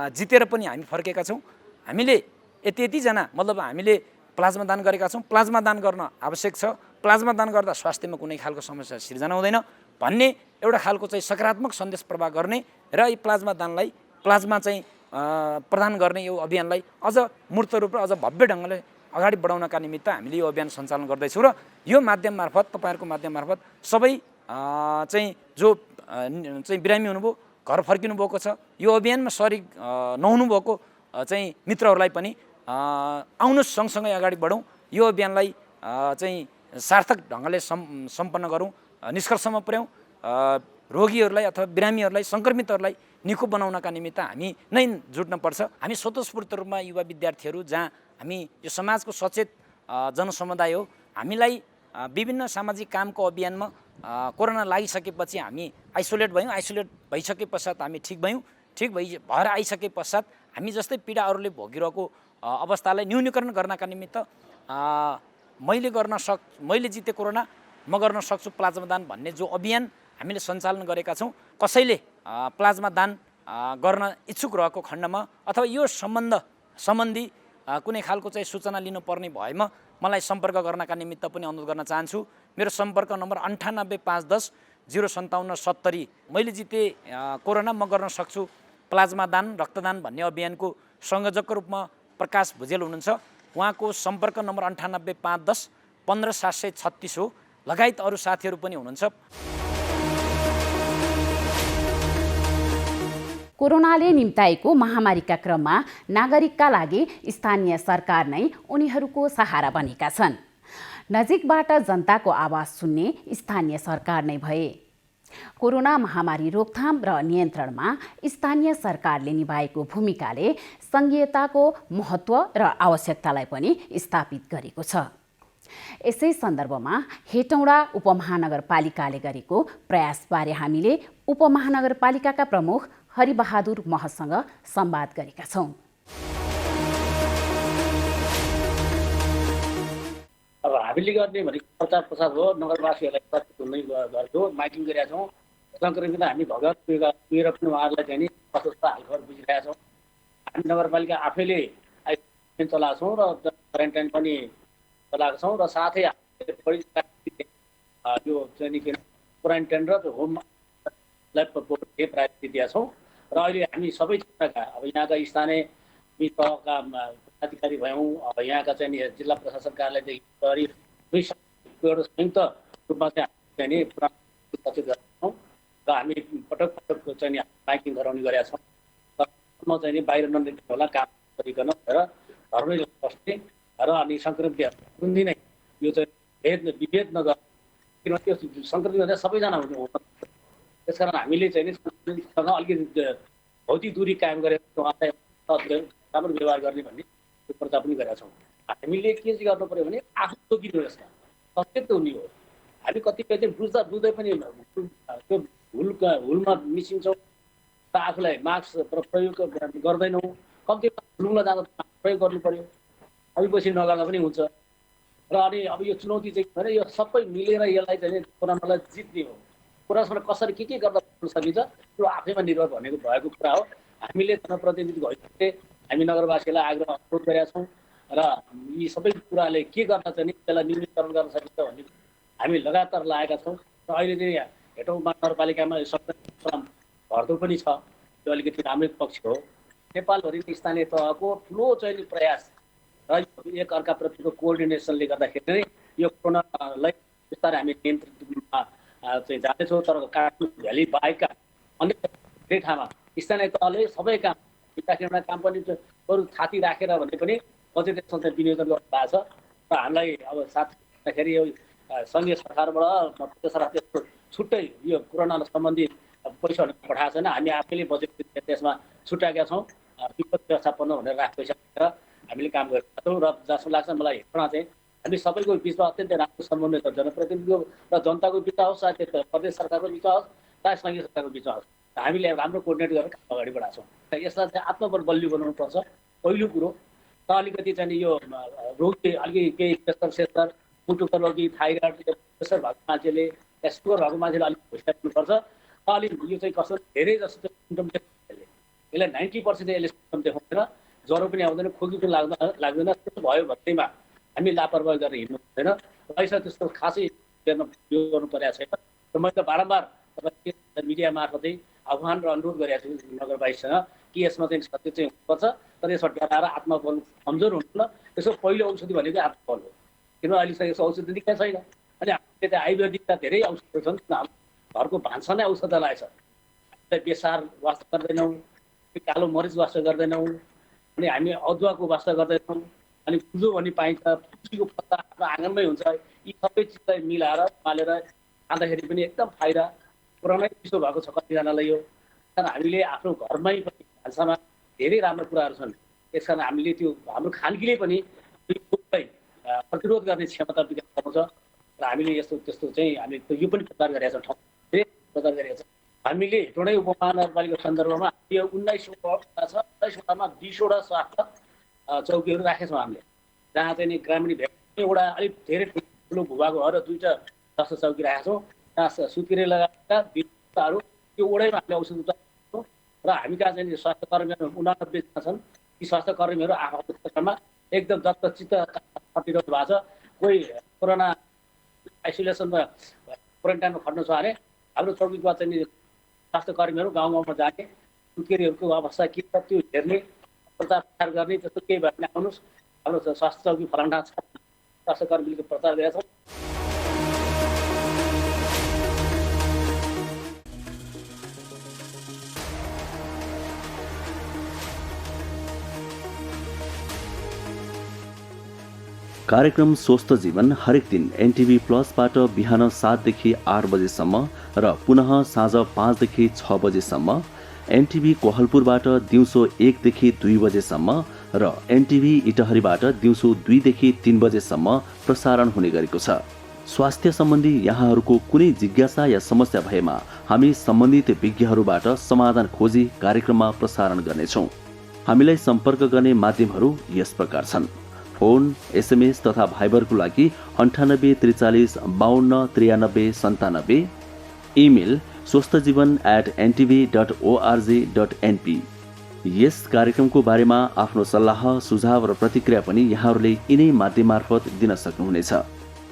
जितेर पनि हामी फर्केका छौँ। हामीले यतिजना मतलब हामीले प्लाज्मा दान गरेका छौँ। प्लाज्मा दान गर्न आवश्यक छ। प्लाज्मा दान गर्दा स्वास्थ्यमा कुनै खालको समस्या सिर्जना हुँदैन भन्ने एउटा खालको चाहिँ सकारात्मक सन्देश प्रवाह गर्ने र यी प्लाज्मा दानलाई प्लाज्मा चाहिँ प्रदान गर्ने यो अभियानलाई अझ मूर्त रूप र अझ भव्य ढङ्गले अगाडि बढाउनका निमित्त हामीले यो अभियान सञ्चालन गर्दैछौँ र यो माध्यम मार्फत तपाईँहरूको माध्यम मार्फत सबै चाहिँ जो चाहिँ बिरामी हुनुभयो घर फर्किनु भएको छ यो अभियानमा सरिक नहुनुभएको चाहिँ मित्रहरूलाई पनि आउनुहोस् सँगसँगै अगाडि बढौँ यो अभियानलाई चाहिँ सार्थक ढङ्गले सम्पन्न गरौँ निष्कर्षमा पुर्याउँ रोगीहरूलाई अथवा बिरामीहरूलाई सङ्क्रमितहरूलाई निको बनाउनका निमित्त हामी नै जुट्नुपर्छ। हामी स्वतस्फूर्त रूपमा युवा विद्यार्थीहरू जहाँ हामी यो समाजको सचेत जनसमुदाय हो हामीलाई विभिन्न सामाजिक कामको अभियानमा कोरोना लागिसकेपछि हामी आइसोलेट भयौँ। आइसोलेट भइसके पश्चात हामी ठिक भएर आइसके पश्चात हामी जस्तै पीडा अरूले भोगिरहेको अवस्थालाई न्यूनीकरण गर्नका निमित्त मैले जिते कोरोना म गर्न सक्छु प्लाज्मा दान भन्ने जो अभियान हामीले सञ्चालन गरेका छौँ। कसैले प्लाज्मा दान गर्न इच्छुक रहेको खण्डमा अथवा यो सम्बन्धी कुनै खालको चाहिँ सूचना लिनुपर्ने भएमा मलाई सम्पर्क गर्नका निमित्त पनि अनुरोध गर्न चाहन्छु। मेरो सम्पर्क नम्बर 985110 05770। मैले जिते कोरोना म गर्न सक्छु प्लाज्मा दान रक्तदान भन्ने अभियानको संयोजकको रूपमा प्रकाश भुजेल हुनुहुन्छ। उहाँको सम्पर्क नम्बर 985110 15736 हो। लगायत अरू साथीहरू पनि हुनुहुन्छ। कोरोनाले निम्ताएको महामारीका क्रममा नागरिकका लागि स्थानीय सरकार नै उनीहरूको सहारा बनेका छन्। नजिकबाट जनताको आवाज सुन्ने स्थानीय सरकार नै भए। कोरोना महामारी रोकथाम र नियन्त्रणमा स्थानीय सरकारले निभाएको भूमिकाले सङ्घीयताको महत्त्व र आवश्यकतालाई पनि स्थापित गरेको छ। यसै सन्दर्भमा हेटौँडा उपमहानगरपालिकाले गरेको प्रयासबारे हामीले उपमहानगरपालिकाका प्रमुख हरिबहादुर महसँग संवाद गरेका छौँ। अब हामीले गर्ने भनेको प्रचार प्रसार हो। नगरवासीहरूलाई सचेत हुने गरेको माइकिङ गरेका छौँ। सङ्क्रमित हामी भगत पुगेर पनि उहाँहरूलाई चाहिँ नि कस्तो हालखबर बुझिरहेका छौँ। हामी नगरपालिका आफैले आइसोलेसन चलाएको छौँ र क्वारेन्टाइन पनि चलाएको छौँ र साथै यो चाहिँ नि क्वारेन्टाइन र होमलाई प्रायोरिटी दिएका छौँ र अहिले हामी सबै क्षेत्रका अब यहाँका स्थानीय तहका अधिकारी भयौँ, अब यहाँका चाहिँ जिल्ला प्रशासन कार्यालयदेखि गरी एउटा संयुक्त रूपमा चाहिँ नि सचेत गरेका छौँ र हामी पटक चाहिँ माइकिङ गराउने गरेका छौँ। म चाहिँ नि बाहिर ननिक्नु होला, काम गरिकन भनेर घरमै बस्ने र अनि सङ्क्रमित दिनै यो चाहिँ विभेद नगर किनभने त्यो सङ्क्रमित हुँदा सबैजना हुनु। त्यसकारण हामीले चाहिँ नि सङ्क्रमितसँग अलिकति भौतिक दूरी कायम गरेर उहाँलाई राम्रो व्यवहार गर्ने भन्ने प्रचार पनि गरेका छौँ। हामीले के चाहिँ गर्नु पऱ्यो भने आफू जोगिनु यसमा सचेत हुने हो। हामी कतिपय चाहिँ बुझ्दै पनि त्यो हुलमा मिसिन्छौँ र आफूलाई मास्क प्रयोग गर्दैनौँ। कम्तीमा हुलमा जाँदा प्रयोग गर्नु पऱ्यो, अलिपछि नगर्दा पनि हुन्छ। र अनि अब यो चुनौती चाहिँ भने यो सबै मिलेर यसलाई चाहिँ कोरोनालाई जित्ने हो। कोरोनासँग कसरी के गर्दा सकिन्छ त्यो आफैमा निर्भर भनेको भएको कुरा हो। हामीले जनप्रतिनिधि भइसके हामी नगरवासीलाई आग्रह अनुरोध गरेका छौँ र यी सबै कुराले के गर्न चाहिँ त्यसलाई न्यूनीकरण गर्न सकिन्छ भन्ने हामी लगातार लागेका छौँ। र अहिले चाहिँ हेटौँ नगरपालिकामा भर्दो पनि छ, त्यो अलिकति राम्रै पक्ष हो। नेपालभरिको स्थानीय तहको ठुलो चाहिँ प्रयास र एक अर्काप्रतिको कोअर्डिनेसनले गर्दाखेरि नै यो कोरोनालाई बिस्तारै हामी नियन्त्रणमा चाहिँ जाँदैछौँ। तर काठमाडौँ भ्याली बाहेकका अन्य धेरै ठाउँमा स्थानीय तहले सबै काम विकासमा काम पनि अरू थाती राखेर भने पनि बजेट चाहिँ विनियोजन गर्नु भएको छ। र हामीलाई अब साथ दिँदाखेरि यो सङ्घीय सरकारबाट त्यस्तो छुट्टै यो कोरोना सम्बन्धी पैसाहरू पठाएको छैन। हामी आफैले बजेट त्यसमा छुट्याएका छौँ। विपद व्यवस्थापन भनेर पैसा दिएर हामीले काम गरिरहेका छौँ। र जस्तो लाग्छ मलाई हेर्न चाहिँ हामी सबैको बिचमा अत्यन्तै राम्रो समन्वय छ, जनप्रतिनिधिको र जनताको बिचमा होस्, चाहे प्रदेश सरकारको बिचमा होस्, चाहे सङ्घीय सरकारको बिचमा होस्, हामीले राम्रो कोअर्डिनेट गरेर काम अगाडि बढाएको छौँ। यसलाई चाहिँ आत्मबल बलियो बनाउनुपर्छ पहिलो कुरो। र अलिकति चाहिँ यो रोगी अलिकति केही प्रेसर मुटुको रोगी, थाइरोइड, प्रेसर भएको मान्छेले या सुगर भएको मान्छेले अलिक होसियार हुनुपर्छ। अलिक यो चाहिँ कस्तो धेरै जस्तो सिम्टम देखाउँछ, यसलाई 90% यसले सिम्टम देखाउँदैन, ज्वरो पनि आउँदैन, खोकी पनि लाग्दैन। त्यस्तो भयो भन्दैमा हामी लापरवाही गरेर हिँड्नु हुँदैन। रहेछ त्यस्तो खासै यो गर्नु परेको छैन। र मैले त बारम्बार तपाईँ मिडिया मार्फतै आह्वान र अनुरोध गरेको छु नगरवासीसँग कि यसमा चाहिँ सत्य चाहिँ हुनुपर्छ। तर यसमा डराएर आत्मबल कमजोर हुनुहुन्न। यसो पहिलो औषधि भनेको आत्मबल हो, किनभने अहिलेसम्म यसो औषधि निकै छैन। अनि हामीले त आयुर्वेदिकका धेरै औषधहरू छन्, घरको भान्सा नै औषधालय छ। हामीले बेसार वास्ता गर्दैनौँ, कालो मरिच वास्ता गर्दैनौँ, अनि हामी अदुवाको वास्ता गर्दैनौँ, अनि कुजो भन्ने पाइन्छ, तुलसीको पत्ता आफ्नो आँगनमै हुन्छ। यी सबै चिजलाई मिलाएर पालेर खाँदाखेरि पनि एकदम फाइदा। पुरानै चिसो भएको छ कतिजनालाई यो, कारण हामीले आफ्नो घरमै पनि भान्सामा धेरै राम्रो कुराहरू छन्। त्यस कारण हामीले त्यो हाम्रो खानकीले पनि रोगलाई प्रतिरोध गर्ने क्षमता विकास गराउँछ। र हामीले यस्तो त्यस्तो चाहिँ हामीले यो पनि प्रचार गरेका छौँ, ठाउँ धेरै प्रचार गरेका छौँ। हामीले हेटौँडै उपमहानगरपालिकाको सन्दर्भमा यो 19वटा छ, 19वटामा 20वटा स्वास्थ्य चौकीहरू राखेका छौँ हामीले, जहाँ चाहिँ नि ग्रामीण एउटा अलिक धेरै ठुलो भूभाग हो र 2टा स्वास्थ्य चौकी राखेका छौँ। त्यहाँ सुत्केरी लगाएका विधाहरू त्यो वडैमा हामीले औषध उपचार गर्छौँ। र हामी कहाँ चाहिँ स्वास्थ्य कर्मीहरू 89 जना छन्। ती स्वास्थ्य कर्मीहरू आफ्नो क्षेत्रमा एकदम दत्तचित्त खटिरहनु भएको छ। कोही कोरोना आइसोलेसनमा क्वारेन्टाइनमा खट्नु छ भने हाम्रो चौकीमा चाहिँ स्वास्थ्य कर्मीहरू गाउँ गाउँमा जाने, सुत्केरीहरूको अवस्था के छ त्यो हेर्ने, प्रचार प्रसार गर्ने, त्यस्तो केही भयो भने आउनुहोस्। हाम्रो स्वास्थ्य चौकी फलाना छ, स्वास्थ्य कर्मीको प्रचार गरेका छौँ। कार्यक्रम स्वस्थ जीवन हरेक दिन एनटिभी प्लसबाट बिहान 7 देखि 8 बजेसम्म र पुनः साँझ 5 देखि 6 बजेसम्म, एनटिभी कोहलपुरबाट दिउँसो 1 देखि 2 बजेसम्म र एनटिभी इटहरीबाट दिउँसो 2 देखि 3 बजेसम्म प्रसारण हुने गरेको छ। स्वास्थ्य सम्बन्धी यहाँहरूको कुनै जिज्ञासा या समस्या भएमा हामी सम्बन्धित विज्ञहरूबाट समाधान खोजी कार्यक्रममा प्रसारण गर्नेछौँ। हामीलाई सम्पर्क गर्ने माध्यमहरू यस प्रकार छन्: फोन, एसएमएस तथा भाइबरको लागि 98 43 52 93 97, इमेल swasthjivan@ntv.org.np। यस कार्यक्रमको बारेमा आफ्नो सल्लाह, सुझाव र प्रतिक्रिया पनि यहाँहरूले यिनै माध्यम मार्फत दिन सक्नुहुनेछ।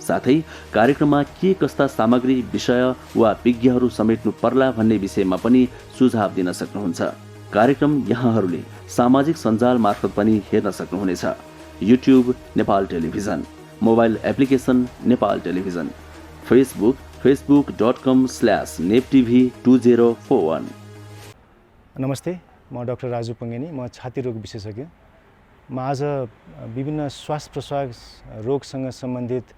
साथै कार्यक्रममा के कस्ता सामग्री, विषय वा विज्ञहरू समेट्नु पर्ला भन्ने विषयमा पनि सुझाव दिन सक्नुहुन्छ। कार्यक्रम यहाँहरूले सामाजिक सञ्जाल मार्फत पनि हेर्न सक्नुहुनेछ। YouTube Nepal television, mobile application Nepal television, Facebook facebook.com/neptv2041। नमस्ते, म डाक्टर राजु पङ्गेनी, म छाती रोग विशेषज्ञ। म आज विभिन्न श्वास प्रश्वास रोगसँग सम्बन्धित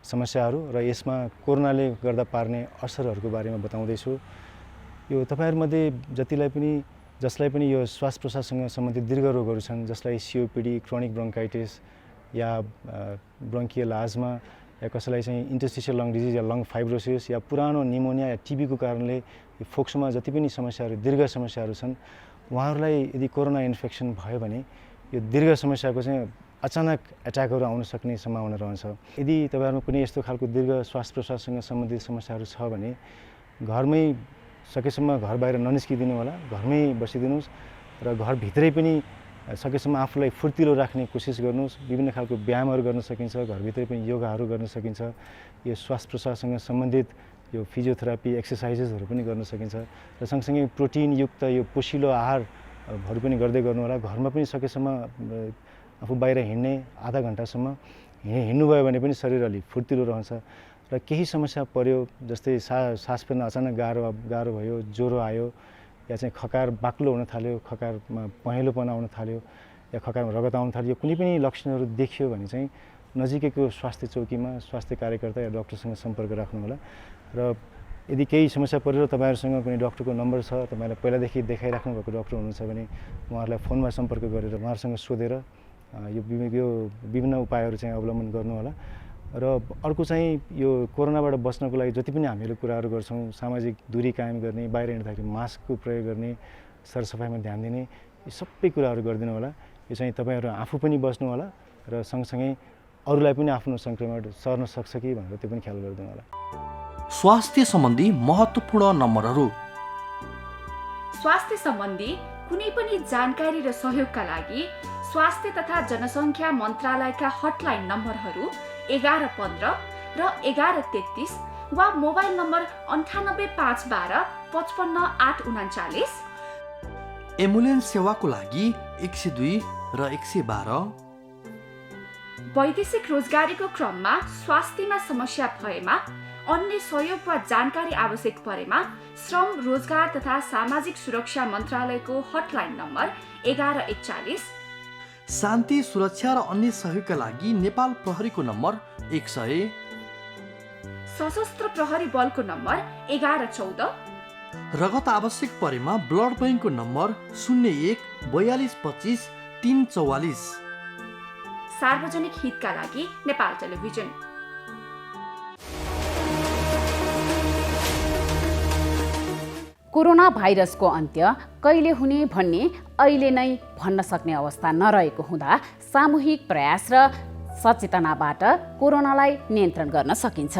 समस्याहरू र यसमा कोरोनाले गर्दा पार्ने असरहरूको बारेमा बताउँदैछु। यो तपाईहरुमध्ये जसलाई पनि यो श्वास प्रश्वाससँग सम्बन्धित दीर्घ रोगहरू छन्, जसलाई सीओपीडी, क्रोनिक ब्रोन्काइटिस या ब्रोन्कियल आज्मा, या कसैलाई चाहिँ इन्टरस्टिशियल लङ डिजिज या लङ फाइब्रोसिस या पुरानो निमोनिया या टिबीको कारणले यो फोक्सोमा जति पनि समस्याहरू, दीर्घ समस्याहरू छन्, उहाँहरूलाई यदि कोरोना इन्फेक्सन भयो भने यो दीर्घ समस्याको चाहिँ अचानक एट्याकहरू आउन सक्ने सम्भावना रहन्छ। यदि तपाईहरुमा कुनै यस्तो खालको दीर्घ श्वास प्रश्वाससँग सम्बन्धित समस्याहरू छ भने घरमै सकेसम्म घर बाहिर ननिस्किदिनु होला, घरमै बसिदिनुस् र घरभित्रै पनि सकेसम्म आफूलाई फुर्तिलो राख्ने कोसिस गर्नुहोस्। विभिन्न खालको व्यायामहरू गर्न सकिन्छ, घरभित्रै पनि योगाहरू गर्न सकिन्छ। यो श्वास प्रश्वाससँग सम्बन्धित यो फिजियोथेरापी एक्सर्साइजेसहरू पनि गर्न सकिन्छ र सँगसँगै प्रोटिनयुक्त यो पोषिलो आहार हरू पनि गर्दै गर्नु होला। घरमा पनि सकेसम्म आफू बाहिर हिँड्ने आधा घन्टासम्म हिँड्नुभयो भने पनि शरीर अलि फुर्तिलो रहन्छ। र केही समस्या पर्यो जस्तै सास फेर्न अचानक गाह्रो भयो, ज्वरो आयो या चाहिँ खकार बाक्लो हुन थाल्यो, खकारमा पहेँलोपना आउन थाल्यो या खकारमा रगत आउन थाल्यो, कुनै पनि लक्षणहरू देखियो भने चाहिँ नजिकैको स्वास्थ्य चौकीमा स्वास्थ्य कार्यकर्ता या डाक्टरसँग सम्पर्क राख्नु होला। र यदि केही समस्या परेर तपाईँहरूसँग कुनै डाक्टरको नम्बर छ, तपाईँलाई पहिलादेखि देखाइराख्नु भएको डाक्टर हुनुहुन्छ भने उहाँहरूलाई फोनमा सम्पर्क गरेर उहाँहरूसँग सोधेर यो विभिन्न उपायहरू चाहिँ अवलम्बन गर्नु होला। र अर्को चाहिँ यो कोरोनाबाट बच्नको लागि जति पनि हामीले कुराहरू गर्छौँ, सामाजिक दूरी कायम गर्ने, बाहिर हिँड्दाखेरि मास्कको प्रयोग गर्ने, सरसफाइमा ध्यान दिने, यी सबै कुराहरू गरिदिनु होला। यो चाहिँ तपाईँहरू आफू पनि बस्नु होला र सँगसँगै अरूलाई पनि आफ्नो सङ्क्रमण सर्न सक्छ कि भनेर त्यो पनि ख्याल गरिदिनु होला। स्वास्थ्य सम्बन्धी महत्त्वपूर्ण नम्बरहरू। स्वास्थ्य सम्बन्धी कुनै पनि जानकारी र सहयोगका लागि स्वास्थ्य तथा जनसङ्ख्या मन्त्रालयका हटलाइन नम्बरहरू 1115 र 1133 वा मोबाइल नम्बर 985112 55839। एम्बुलेन्स सेवाको लागि 102 र 112। वैदेशिक रोजगारीको क्रममा स्वास्थ्यमा समस्या भएमा, अन्य सहयोग वा जानकारी आवश्यक परेमा श्रम, रोजगार तथा सामाजिक सुरक्षा मन्त्रालयको हटलाइन नम्बर 1141। शान्ति, सुरक्षा र अन्य सहयोगका लागि नेपाल प्रहरीको नम्बर 100। सशस्त्र प्रहरी बलको नम्बर 1114। रगत आवश्यक परेमा ब्लड बैंकको नम्बर 01 42 25 344। सार्वजनिक हितका लागि नेपाल टेलिभिजन। कोरोना भाइरसको अन्त्य कहिले हुने भन्ने अहिले नै भन्न सक्ने अवस्था नरहेको हुँदा सामूहिक प्रयास र सचेतनाबाट कोरोनालाई नियन्त्रण गर्न सकिन्छ।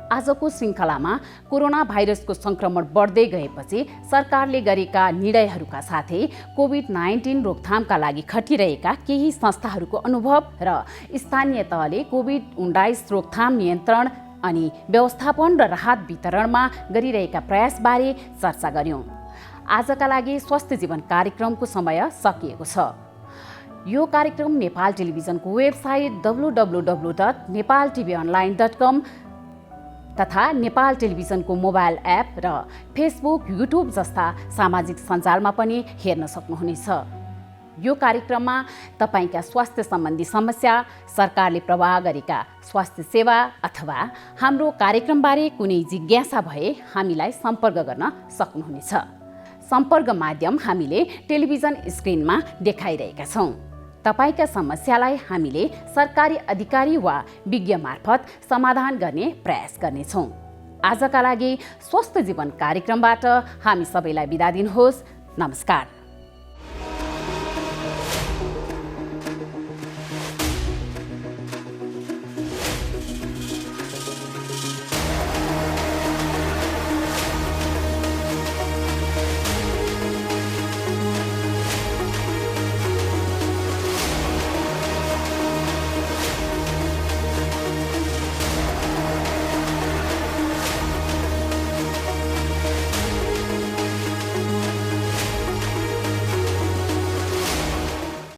आजको श्रृङ्खलामा कोरोना भाइरसको सङ्क्रमण बढ्दै गएपछि सरकारले गरेका निर्णयहरूका साथै कोभिड-19 रोकथामका लागि खटिरहेका केही संस्थाहरूको अनुभव र स्थानीय तहले कोभिड-19 रोकथाम नियन्त्रण अनि व्यवस्थापन र राहत वितरणमा गरिरहेका प्रयासबारे चर्चा गर्यौं। आजका लागि स्वस्थ जीवन कार्यक्रमको समय सकिएको छ। यो कार्यक्रम नेपाल टेलिभिजनको वेबसाइट www.nepaltvonline.com तथा नेपाल टेलिभिजनको मोबाइल एप र फेसबुक, युट्युब जस्ता सामाजिक सञ्जालमा पनि हेर्न सक्नुहुनेछ। यो कार्यक्रममा तपाईका स्वास्थ्य सम्बन्धी समस्या, सरकारले प्रवाह गरेका स्वास्थ्य सेवा अथवा हाम्रो कार्यक्रमबारे कुनै जिज्ञासा भए हामीलाई सम्पर्क गर्न सक्नुहुनेछ। सम्पर्क माध्यम हामीले टेलिभिजन स्क्रिनमा देखाइरहेका छौँ। तपाईका समस्यालाई हामीले सरकारी अधिकारी वा विज्ञ मार्फत समाधान गर्ने प्रयास गर्नेछौँ। आजका लागि स्वस्थ जीवन कार्यक्रमबाट हामी सबैलाई बिदा दिनुहोस्। नमस्कार।